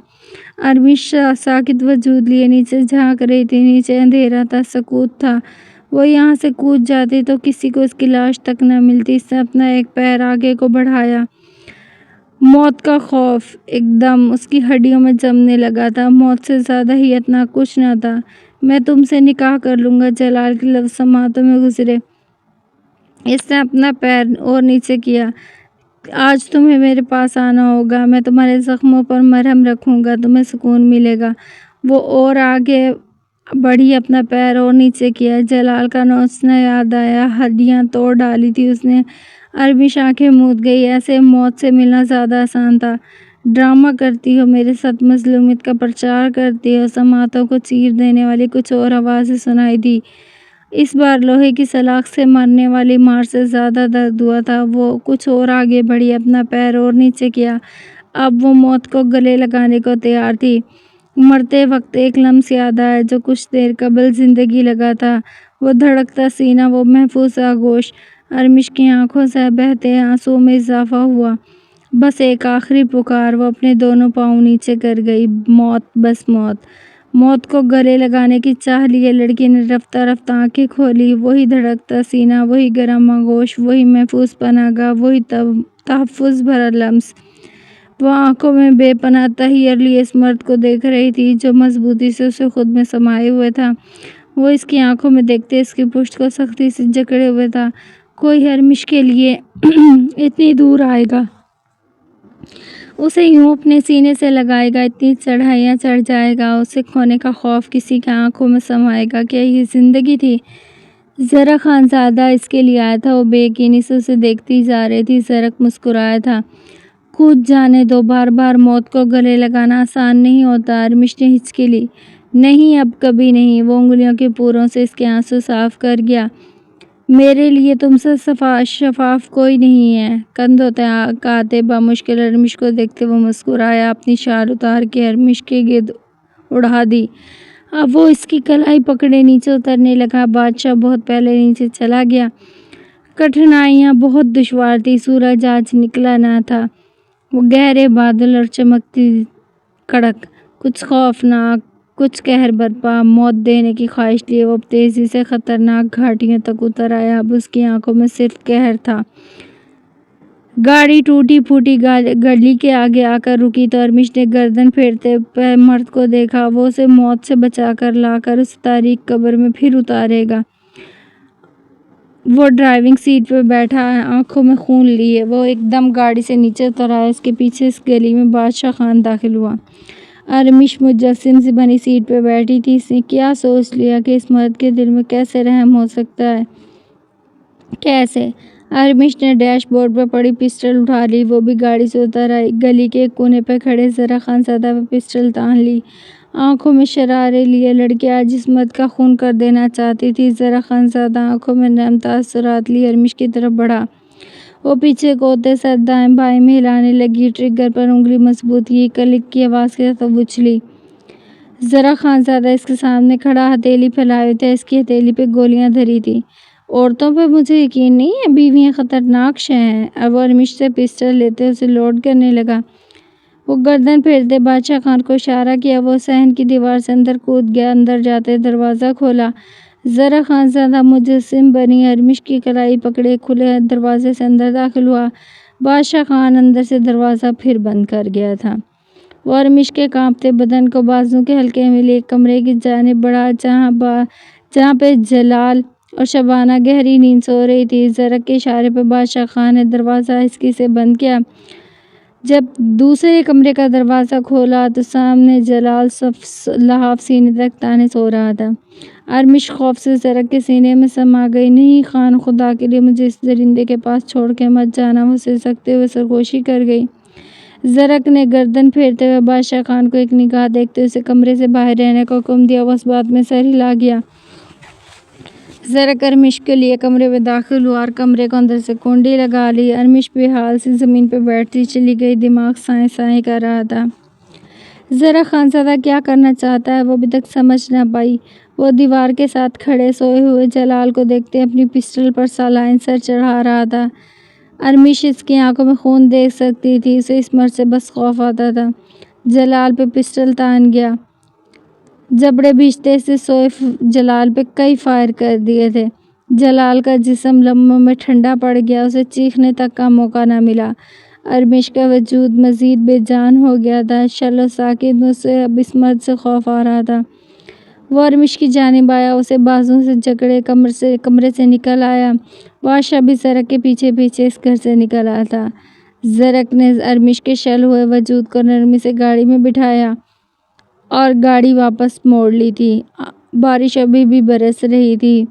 ارمش ساکت وجود لیے نیچے جھانک رہی تھی۔ نیچے اندھیرا تھا، سکوت تھا۔ وہ یہاں سے کود جاتی تو کسی کو اس کی لاش تک نہ ملتی۔ اس نے اپنا ایک پیر آگے کو بڑھایا۔ موت کا خوف ایک دم اس کی ہڈیوں میں جمنے لگا تھا۔ موت سے زیادہ ہیتناک کچھ نہ تھا۔ میں تم سے نکاح کر لوں گا، جلال کے لفظ سماعتوں میں گزرے۔ اس نے اپنا پیر اور نیچے کیا۔ آج تمہیں میرے پاس آنا ہوگا، میں تمہارے زخموں پر مرہم رکھوں گا، تمہیں سکون ملے گا۔ وہ اور آگے بڑھی، اپنا پیر اور نیچے کیا۔ جلال کا نوچنا یاد آیا، ہڈیاں توڑ ڈالی تھی اس نے۔ ارمش آنکھیں موند گئی۔ ایسے موت سے ملنا زیادہ آسان تھا۔ ڈرامہ کرتی ہو، میرے ساتھ مظلومیت کا پرچار کرتی ہو۔ سماعتوں کو چیر دینے والی کچھ اور آوازیں سنائی دی۔ اس بار لوہے کی سلاخ سے مرنے والی مار سے زیادہ درد ہوا تھا۔ وہ کچھ اور آگے بڑھی، اپنا پیر اور نیچے کیا۔ اب وہ موت کو گلے لگانے کو تیار تھی۔ مرتے وقت ایک لمس یاد آیا جو کچھ دیر قبل زندگی لگا تھا۔ وہ دھڑکتا سینہ، وہ محفوظ آغوش۔ ارمش کی آنکھوں سے بہتے آنسوؤں میں اضافہ ہوا۔ بس ایک آخری پکار۔ وہ اپنے دونوں پاؤں نیچے کر گئی۔ موت، بس موت۔ موت کو گلے لگانے کی چاہ لیے لڑکی نے رفتہ رفتہ آنکھیں کھولی۔ وہی دھڑکتا سینہ، وہی گرم آغوش، وہی محفوظ پناہ گاہ، وہی تحفظ بھرا لمس۔ وہ آنکھوں میں بے پناہ تحیر لیے اس مرد کو دیکھ رہی تھی جو مضبوطی سے اسے خود میں سمائے ہوئے تھا۔ وہ اس کی آنکھوں میں دیکھتے اس کی پشت کو سختی سے جکڑے ہوئے تھا۔ کوئی ارمش کے لیے اتنی دور آئے گا، اسے یوں اپنے سینے سے لگائے گا، اتنی چڑھائیاں چڑھ جائے گا، اسے کھونے کا خوف کسی کی آنکھوں میں سمائے گا۔ کیا یہ زندگی تھی؟ زرق خانزادہ اس کے لیے آیا تھا۔ وہ بے یقینی سے اسے دیکھتی جا رہی تھی۔ زرق مسکرایا تھا۔ کود جانے دو، بار بار موت کو گلے لگانا آسان نہیں ہوتا۔ ارمش نے ہچکی لی۔ نہیں، اب کبھی نہیں۔ وہ انگلیوں کے پوروں سے اس کے آنسو صاف کر گیا۔ میرے لیے تم سے شفاف کوئی نہیں ہے۔ کندھوں آتے بمشکل ارمش کو دیکھتے وہ مسکرایا، اپنی شال اتار کے ارمش کے گرد اڑا دی۔ اب وہ اس کی کلائی پکڑے نیچے اترنے لگا۔ بادشاہ بہت پہلے نیچے چلا گیا۔ کٹھنائیاں بہت دشوار تھی۔ سورج آج نکلا نہ تھا۔ وہ گہرے بادل اور چمکتی کڑک، کچھ خوفناک، کچھ قہر برپا۔ موت دینے کی خواہش لیے وہ تیزی سے خطرناک گھاٹیوں تک اتر آیا۔ اب اس کی آنکھوں میں صرف قہر تھا۔ گاڑی ٹوٹی پھوٹی گلی کے آگے آ کر رکی تو ارمش نے گردن پھیرتے مرد کو دیکھا۔ وہ اسے موت سے بچا کر لا کر اس تاریک قبر میں پھر اتارے گا۔ وہ ڈرائیونگ سیٹ پہ بیٹھا، آنکھوں میں خون لیے، وہ ایک دم گاڑی سے نیچے اتر آیا۔ اس کے پیچھے اس گلی میں بادشاہ خان داخل ہوا۔ ارمش مجسم سی بنی سیٹ پہ بیٹھی تھی۔ اس نے کیا سوچ لیا کہ اس مرد کے دل میں کیسے رحم ہو سکتا ہے؟ کیسے؟ ارمش نے ڈیش بورڈ پہ پڑی پسٹل اٹھا لی۔ وہ بھی گاڑی سے اتر آئی۔ گلی کے ایک کونے پہ کھڑے زرق خانزادہ پہ پسٹل تان لی، آنکھوں میں شرارے لیے۔ لڑکی آج اس مرد کا خون کر دینا چاہتی تھی۔ زرق خانزادہ آنکھوں میں نرم تاثرات لیے ارمش کی طرف بڑھا۔ وہ پیچھے کو ہوتے سر دائیں بائیں میں ہلانے لگی، ٹریگر پر انگلی مضبوط کی، کلک کی آواز کے ساتھ اچھلی۔ زرق خانزادہ اس کے سامنے کھڑا ہتھیلی پھیلائے ہوئے تھا۔ اس کی ہتھیلی پہ گولیاں دھری تھیں۔ عورتوں پہ مجھے یقین نہیں ہے، بیویاں خطرناک شے ہیں۔ اب وہ ارمش سے پسٹل لیتے اسے لوڈ کرنے لگا۔ وہ گردن پھیرتے بادشاہ خان کو اشارہ کیا۔ وہ صحن کی دیوار سے اندر کود گیا۔ اندر جاتے دروازہ کھولا۔ زرق خانزادہ مجسم بنی ارمش کی کلائی پکڑے کھلے دروازے سے اندر داخل ہوا۔ بادشاہ خان اندر سے دروازہ پھر بند کر گیا تھا۔ وہ ارمش کے کانپتے بدن کو بازو کے حلقے میں لیے کمرے کی جانب بڑھا جہاں پہ جلال اور شبانہ گہری نیند سو رہی تھی۔ زرق کے اشارے پہ بادشاہ خان نے دروازہ ہچکی سے بند کیا۔ جب دوسرے کمرے کا دروازہ کھولا تو سامنے جلال لحاف سینے تک تانے سو رہا تھا۔ ارمش خوف سے زرق کے سینے میں سما گئی۔ نہیں خان، خدا کے لیے مجھے اس درندے کے پاس چھوڑ کے مت جانا، وہ سسکتے ہوئے سرگوشی کر گئی۔ زرق نے گردن پھیرتے ہوئے بادشاہ خان کو ایک نگاہ دیکھتے ہوئے اسے کمرے سے باہر رہنے کا حکم دیا۔ وہ اس بات میں سر ہلا گیا۔ زرق ارمش کے لیے کمرے میں داخل ہوا اور کمرے کو اندر سے کنڈی لگا لی۔ ارمش بے حال سی زمین پہ بیٹھتی چلی گئی، دماغ سائیں سائیں کر رہا تھا۔ زرق خانزادہ کیا کرنا چاہتا ہے وہ ابھی تک سمجھ نہ پائی۔ وہ دیوار کے ساتھ کھڑے سوئے ہوئے جلال کو دیکھتے اپنی پسٹل پر سالائن سر چڑھا رہا تھا۔ ارمش اس کی آنکھوں میں خون دیکھ سکتی تھی۔ اسے اس مرد سے بس خوف آتا تھا۔ جلال پہ پسٹل تان گیا۔ جبڑے بھیجتے سے سوئے جلال پہ کئی فائر کر دیے تھے۔ جلال کا جسم لمحوں میں ٹھنڈا پڑ گیا، اسے چیخنے تک کا موقع نہ ملا۔ ارمش کا وجود مزید بے جان ہو گیا تھا۔ شل و ساکت اسے اب اس مرد سے خوف آ رہا تھا۔ وہ ارمش کی جانب آیا، اسے بازوں سے جکڑے کمرے سے نکل آیا۔ واشا بھی زرک کے پیچھے پیچھے اس گھر سے نکل آیا تھا۔ زرک نے ارمش کے شل ہوئے وجود کو نرمی سے گاڑی میں بٹھایا اور گاڑی واپس موڑ لی تھی۔ بارش ابھی بھی برس رہی تھی۔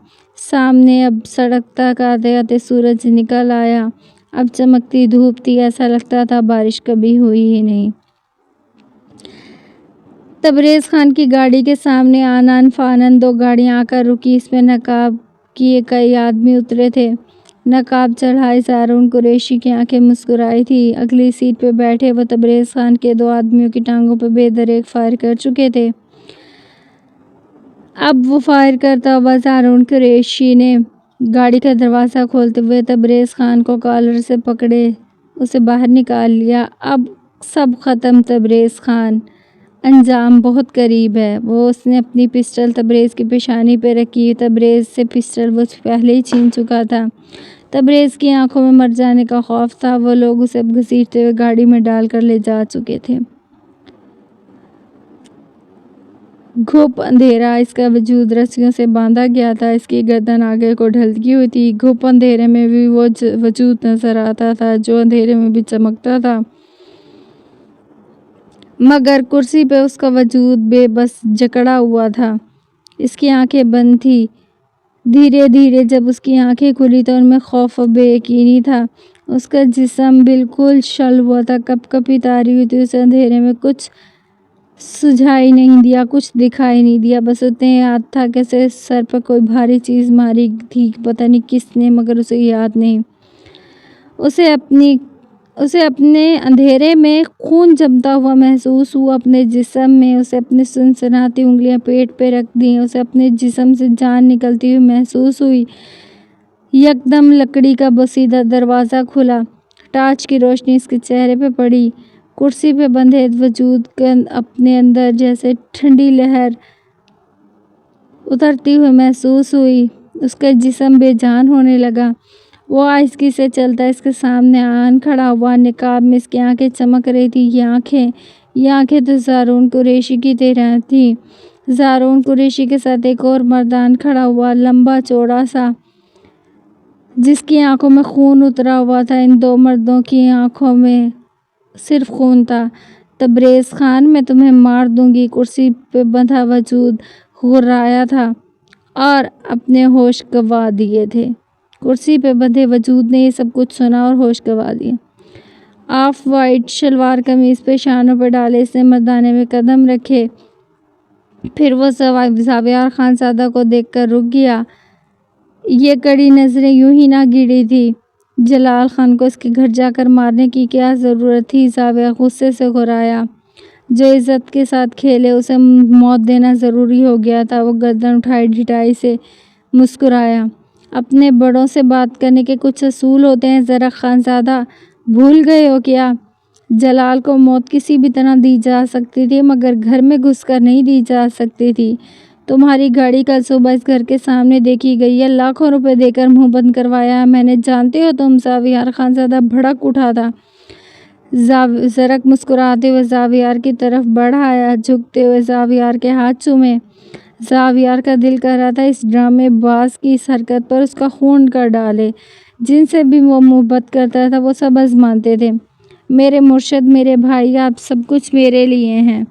سامنے اب سڑک تک آتے آتے سورج نکل آیا۔ اب چمکتی دھوپ تھی، ایسا لگتا تھا بارش کبھی ہوئی ہی نہیں۔ تبریز خان کی گاڑی کے سامنے آنن فانن دو گاڑیاں آ کر رکی۔ اس میں نقاب کیے کئی آدمی اترے تھے۔ نقاب چڑھائے زارون قریشی کی آنکھیں مسکرائی تھیں۔ اگلی سیٹ پہ بیٹھے وہ تبریز خان کے دو آدمیوں کی ٹانگوں پہ بے دریغ فائر کر چکے تھے۔ اب وہ فائر کرتا ہوا زارون قریشی نے گاڑی کا دروازہ کھولتے ہوئے تبریز خان کو کالر سے پکڑے اسے باہر نکال لیا۔ اب سب ختم تبریز خان، انجام بہت قریب ہے۔ اس نے اپنی پسٹل تبریز کی پیشانی پہ رکھی۔ تبریز سے پسٹل وہ پہلے ہی چھین چکا تھا۔ تبریز کی آنکھوں میں مر جانے کا خوف تھا۔ وہ لوگ اسے اب گھسیٹتے ہوئے گاڑی میں ڈال کر لے جا چکے تھے۔ گھپ اندھیرا، اس کا وجود رسیوں سے باندھا گیا تھا، اس کی گردن آگے کو ڈھلکی ہوئی تھی۔ گھپ اندھیرے میں بھی وہ وجود نظر آتا تھا جو اندھیرے میں بھی چمکتا تھا، مگر کرسی پہ اس کا وجود بے بس جکڑا ہوا تھا۔ اس کی آنکھیں بند تھیں۔ دھیرے دھیرے جب اس کی آنکھیں کھلی تو ان میں خوف و بے یقینی تھا۔ اس کا جسم بالکل شل ہوا تھا، کپ کپی تاری ہوئی تھی۔ اسے اندھیرے میں کچھ سجھائی نہیں دیا، کچھ دکھائی نہیں دیا، بس اتنے یاد تھا کہ اسے سر پہ کوئی بھاری چیز ماری تھی، پتہ نہیں کس نے، مگر اسے یاد نہیں۔ اسے اپنے اندھیرے میں خون جمتا ہوا محسوس ہوا اپنے جسم میں۔ اسے اپنی سنسناتی انگلیاں پیٹ پہ رکھ دیں، اسے اپنے جسم سے جان نکلتی ہوئی محسوس ہوئی۔ یکدم لکڑی کا بوسیدہ دروازہ کھلا، ٹارچ کی روشنی اس کے چہرے پہ پڑی۔ کرسی پہ بندھے وجود کے اپنے اندر جیسے ٹھنڈی لہر اترتی ہوئی محسوس ہوئی۔ اس کا جسم بے جان ہونے لگا۔ وہ آہستگی سے چلتا اس کے سامنے آن کھڑا ہوا۔ نقاب میں اس کی آنکھیں چمک رہی تھی۔ یہ آنکھیں تو زارون قریشی کی طرح تھیں۔ زارون قریشی کے ساتھ ایک اور مرد آن کھڑا ہوا، لمبا چوڑا سا، جس کی آنکھوں میں خون اترا ہوا تھا۔ ان دو مردوں کی آنکھوں میں صرف خون تھا۔ تبریز خان، میں تمہیں مار دوں گی، کرسی پہ بندھا وجود غرایا تھا اور اپنے ہوش گنوا دیے تھے۔ کرسی پہ بندھے وجود نے یہ سب کچھ سنا اور ہوش گنوا دیے۔ آف وائٹ شلوار قمیض پہ شانوں پہ ڈالے اس نے مردانے میں قدم رکھے، پھر وہ زاویار خانزادہ کو دیکھ کر رک گیا۔ یہ کڑی نظریں یوں ہی نہ گری تھی۔ جلال خان کو اس کے گھر جا کر مارنے کی کیا ضرورت تھی؟ زاویہ غصے سے گھرایا۔ جو عزت کے ساتھ کھیلے اسے موت دینا ضروری ہو گیا تھا۔ وہ گردن اٹھائے ڈھٹائی سے مسکرایا۔ اپنے بڑوں سے بات کرنے کے کچھ اصول ہوتے ہیں زرک خانزادہ، بھول گئے ہو کیا؟ جلال کو موت کسی بھی طرح دی جا سکتی تھی، مگر گھر میں گھس کر نہیں دی جا سکتی تھی۔ تمہاری گاڑی کل صبح اس گھر کے سامنے دیکھی گئی ہے، لاکھوں روپے دے کر منہ بند کروایا ہے میں نے، جانتے ہو تم؟ زاویار خانزادہ بھڑک اٹھا تھا۔ زرک مسکراتے ہوئے زاویار کی طرف بڑھ آیا، جھکتے ہوئے زاویار کے ہاتھ چومے۔ زاویار کا دل کر رہا تھا اس ڈرامے باز کی اس حرکت پر اس کا خون کر ڈالے۔ جن سے بھی وہ محبت کرتا تھا وہ سب آزماتے تھے۔ میرے مرشد، میرے بھائی، آپ سب کچھ میرے لیے ہیں،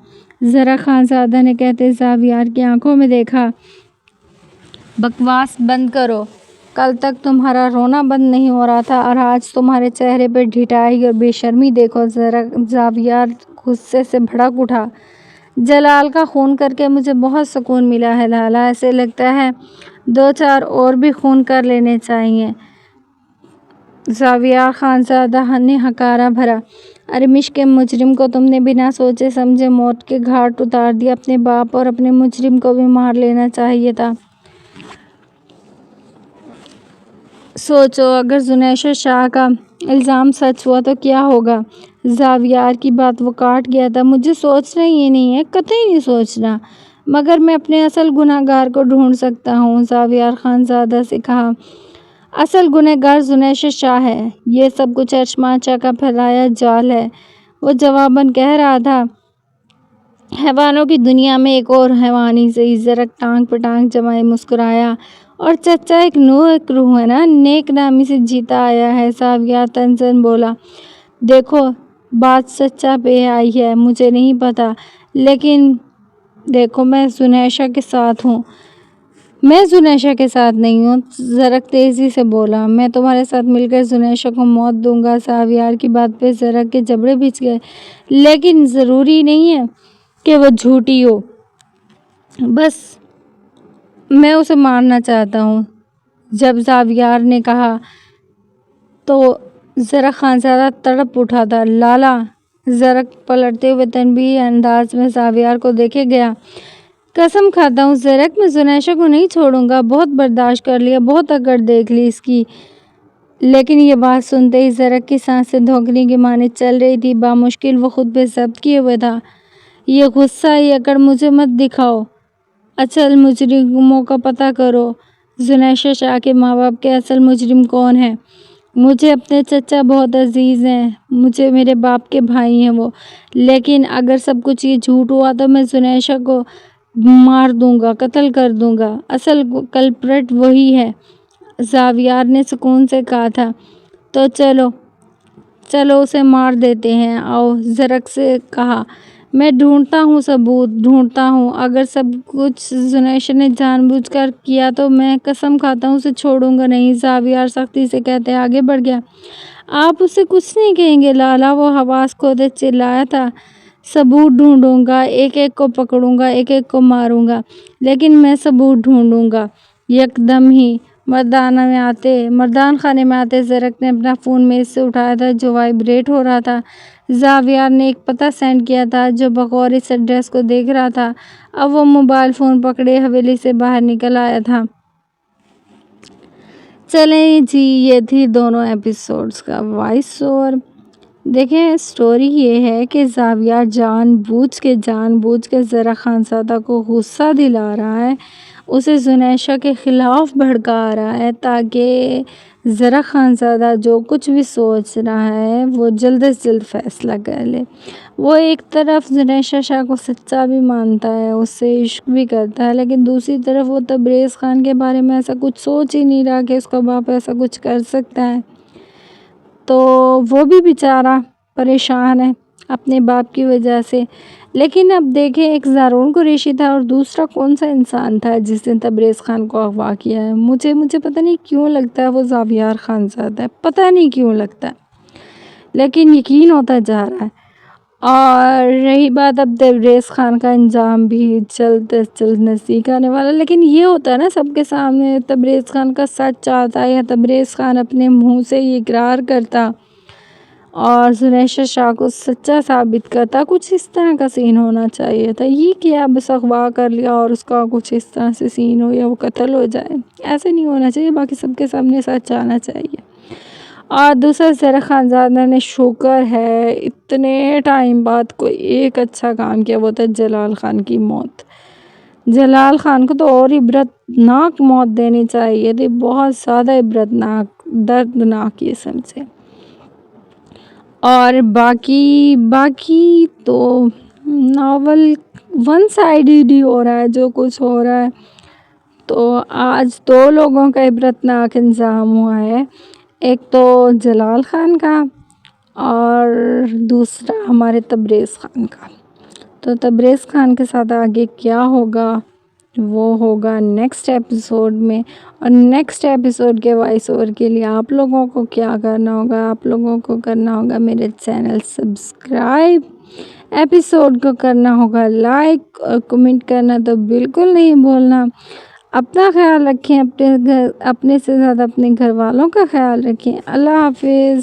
زرک خانزادہ نے کہتے زاویار کی آنکھوں میں دیکھا۔ بکواس بند کرو، کل تک تمہارا رونا بند نہیں ہو رہا تھا اور آج تمہارے چہرے پہ ڈھٹائی اور بے شرمی دیکھو۔ زاویار غصے سے بھڑک اٹھا۔ جلال کا خون کر کے مجھے بہت سکون ملا ہے لالا، ایسے لگتا ہے دو چار اور بھی خون کر لینے چاہیے۔ زاویار خانزادہ نے ہکارا بھرا۔ ارمش کے مجرم کو تم نے بنا سوچے سمجھے موت کے گھاٹ اتار دیا، اپنے باپ اور اپنے مجرم کو بھی مار لینا چاہیے تھا۔ سوچو اگر زنیشہ شاہ کا الزام سچ ہوا تو کیا ہوگا؟ زاویار کی بات وہ کاٹ گیا تھا۔ مجھے سوچنا یہ نہیں ہے، قطعی نہیں سوچنا، مگر میں اپنے اصل گناہ گار کو ڈھونڈ سکتا ہوں، زاویار خانزادہ سے کہا۔ اصل گناہ گار زنیشہ شاہ ہے، یہ سب کچھ ارچمانچا کا پھیلایا جال ہے، وہ جواباً کہہ رہا تھا۔ حیوانوں کی دنیا میں ایک اور حیوانی ضعیف زرک ٹانگ پٹانگ جمائے مسکرایا۔ اور چچا ایک روح ہے نا، نیک نامی سے جیتا آیا ہے، زاویار طنزاً بولا۔ دیکھو بات چچا پہ آئی ہے، مجھے نہیں پتا، لیکن دیکھو میں زنیشہ کے ساتھ ہوں۔ میں زنیشہ کے ساتھ نہیں ہوں، زرک تیزی سے بولا۔ میں تمہارے ساتھ مل کر زنیشہ کو موت دوں گا۔ زاویار کی بات پہ زرک کے جبڑے بھیج گئے۔ لیکن ضروری نہیں ہے کہ وہ جھوٹی ہو، بس میں اسے مارنا چاہتا ہوں۔ جب زاویار نے کہا تو زرک خانزادہ تڑپ اٹھا تھا۔ لالا، زرک پلٹتے ہوئے تنبیہی انداز میں زاویار کو دیکھے گیا۔ قسم کھاتا ہوں زرک، میں زنیشہ کو نہیں چھوڑوں گا، بہت برداشت کر لیا، بہت اکڑ دیکھ لی اس کی۔ لیکن یہ بات سنتے ہی زرک کی سانسیں دھوکنے کی مانند چل رہی تھی، بامشکل وہ خود پہ ضبط کیے ہوئے تھا۔ یہ غصہ، یہ اکڑ مجھے مت دکھاؤ، اصل مجرموں کا پتہ کرو۔ زنیشہ شاہ کے ماں باپ کے اصل مجرم کون ہیں؟ مجھے اپنے چچا بہت عزیز ہیں، مجھے میرے باپ کے بھائی ہیں وہ، لیکن اگر سب کچھ یہ جھوٹ ہوا تو میں زنیشہ کو مار دوں گا، قتل کر دوں گا، اصل کلپرٹ وہی ہے۔ زاویار نے سکون سے کہا تھا۔ تو چلو اسے مار دیتے ہیں، آؤ، زرک سے کہا۔ میں ڈھونڈتا ہوں، ثبوت ڈھونڈتا ہوں، اگر سب کچھ زنیشہ نے جان بوجھ کر کیا تو میں قسم کھاتا ہوں اسے چھوڑوں گا نہیں۔ زاویار سختی سے کہتے آگے بڑھ گیا۔ آپ اسے کچھ نہیں کہیں گے لالا، وہ حواس کھوتے چلایا تھا۔ ثبوت ڈھونڈوں گا، ایک ایک کو پکڑوں گا، ایک ایک کو ماروں گا، لیکن میں ثبوت ڈھونڈوں گا۔ یکدم ہی مردان خانے میں آتے زرک نے اپنا فون میز سے اٹھایا تھا جو وائبریٹ ہو رہا تھا۔ زاویار نے ایک پتہ سینڈ کیا تھا جو بغور اس ایڈریس کو دیکھ رہا تھا۔ اب وہ موبائل فون پکڑے حویلی سے باہر نکل آیا تھا۔ چلیں جی، یہ تھی دونوں ایپیسوڈز کا وائس اوور۔ دیکھیں سٹوری یہ ہے کہ زاویار جان بوجھ کے زرک خانزادہ کو غصہ دلا رہا ہے، اسے زنیشہ کے خلاف بھڑکا رہا ہے تاکہ زرک خانزادہ جو کچھ بھی سوچ رہا ہے وہ جلد از جلد فیصلہ کر لے۔ وہ ایک طرف زنیشہ شاہ کو سچا بھی مانتا ہے، اس سے عشق بھی کرتا ہے، لیکن دوسری طرف وہ تبریز خان کے بارے میں ایسا کچھ سوچ ہی نہیں رہا کہ اس کا باپ ایسا کچھ کر سکتا ہے۔ تو وہ بھی بیچارہ پریشان ہے اپنے باپ کی وجہ سے۔ لیکن اب دیکھیں، ایک زارون قریشی تھا اور دوسرا کون سا انسان تھا جس نے تبریز خان کو اغوا کیا ہے؟ مجھے پتہ نہیں کیوں لگتا ہے وہ زاویار خانزادہ ہے، پتہ نہیں کیوں لگتا ہے، لیکن یقین ہوتا جا رہا ہے۔ اور رہی بات اب تبریز خان کا انجام بھی جلد از جلد نزدیک آنے والا، لیکن یہ ہوتا ہے نا سب کے سامنے تبریز خان کا سچ آتا یا تبریز خان اپنے منہ سے یہ اقرار کرتا اور زنیشہ شاہ کو سچا ثابت کرتا، کچھ اس طرح کا سین ہونا چاہیے تھا۔ یہ کیا بس اغوا کر لیا اور اس کا کچھ اس طرح سے سین ہو یا وہ قتل ہو جائے، ایسے نہیں ہونا چاہیے، باقی سب کے سامنے سچ آنا چاہیے۔ اور دوسرا زرک خانزادہ نے شکر ہے اتنے ٹائم بعد کوئی ایک اچھا کام کیا، وہ تھا جلال خان کی موت۔ جلال خان کو تو اور عبرتناک موت دینی چاہیے تھی، بہت زیادہ عبرتناک، دردناک قسم سے۔ اور باقی تو ناول ون سائیڈڈ ہی ہو رہا ہے جو کچھ ہو رہا ہے۔ تو آج دو لوگوں کا عبرتناک انجام ہوا ہے، ایک تو جلال خان کا اور دوسرا ہمارے تبریز خان کا۔ تو تبریز خان کے ساتھ آگے کیا ہوگا وہ ہوگا نیکسٹ ایپیسوڈ میں، اور نیکسٹ ایپیسوڈ کے وائس اوور کے لیے آپ لوگوں کو کیا کرنا ہوگا؟ آپ لوگوں کو کرنا ہوگا میرے چینل سبسکرائب، ایپیسوڈ کو کرنا ہوگا لائک، اور کمنٹ کرنا تو بالکل نہیں بھولنا۔ اپنا خیال رکھیں، اپنے سے زیادہ اپنے گھر والوں کا خیال رکھیں۔ اللہ حافظ۔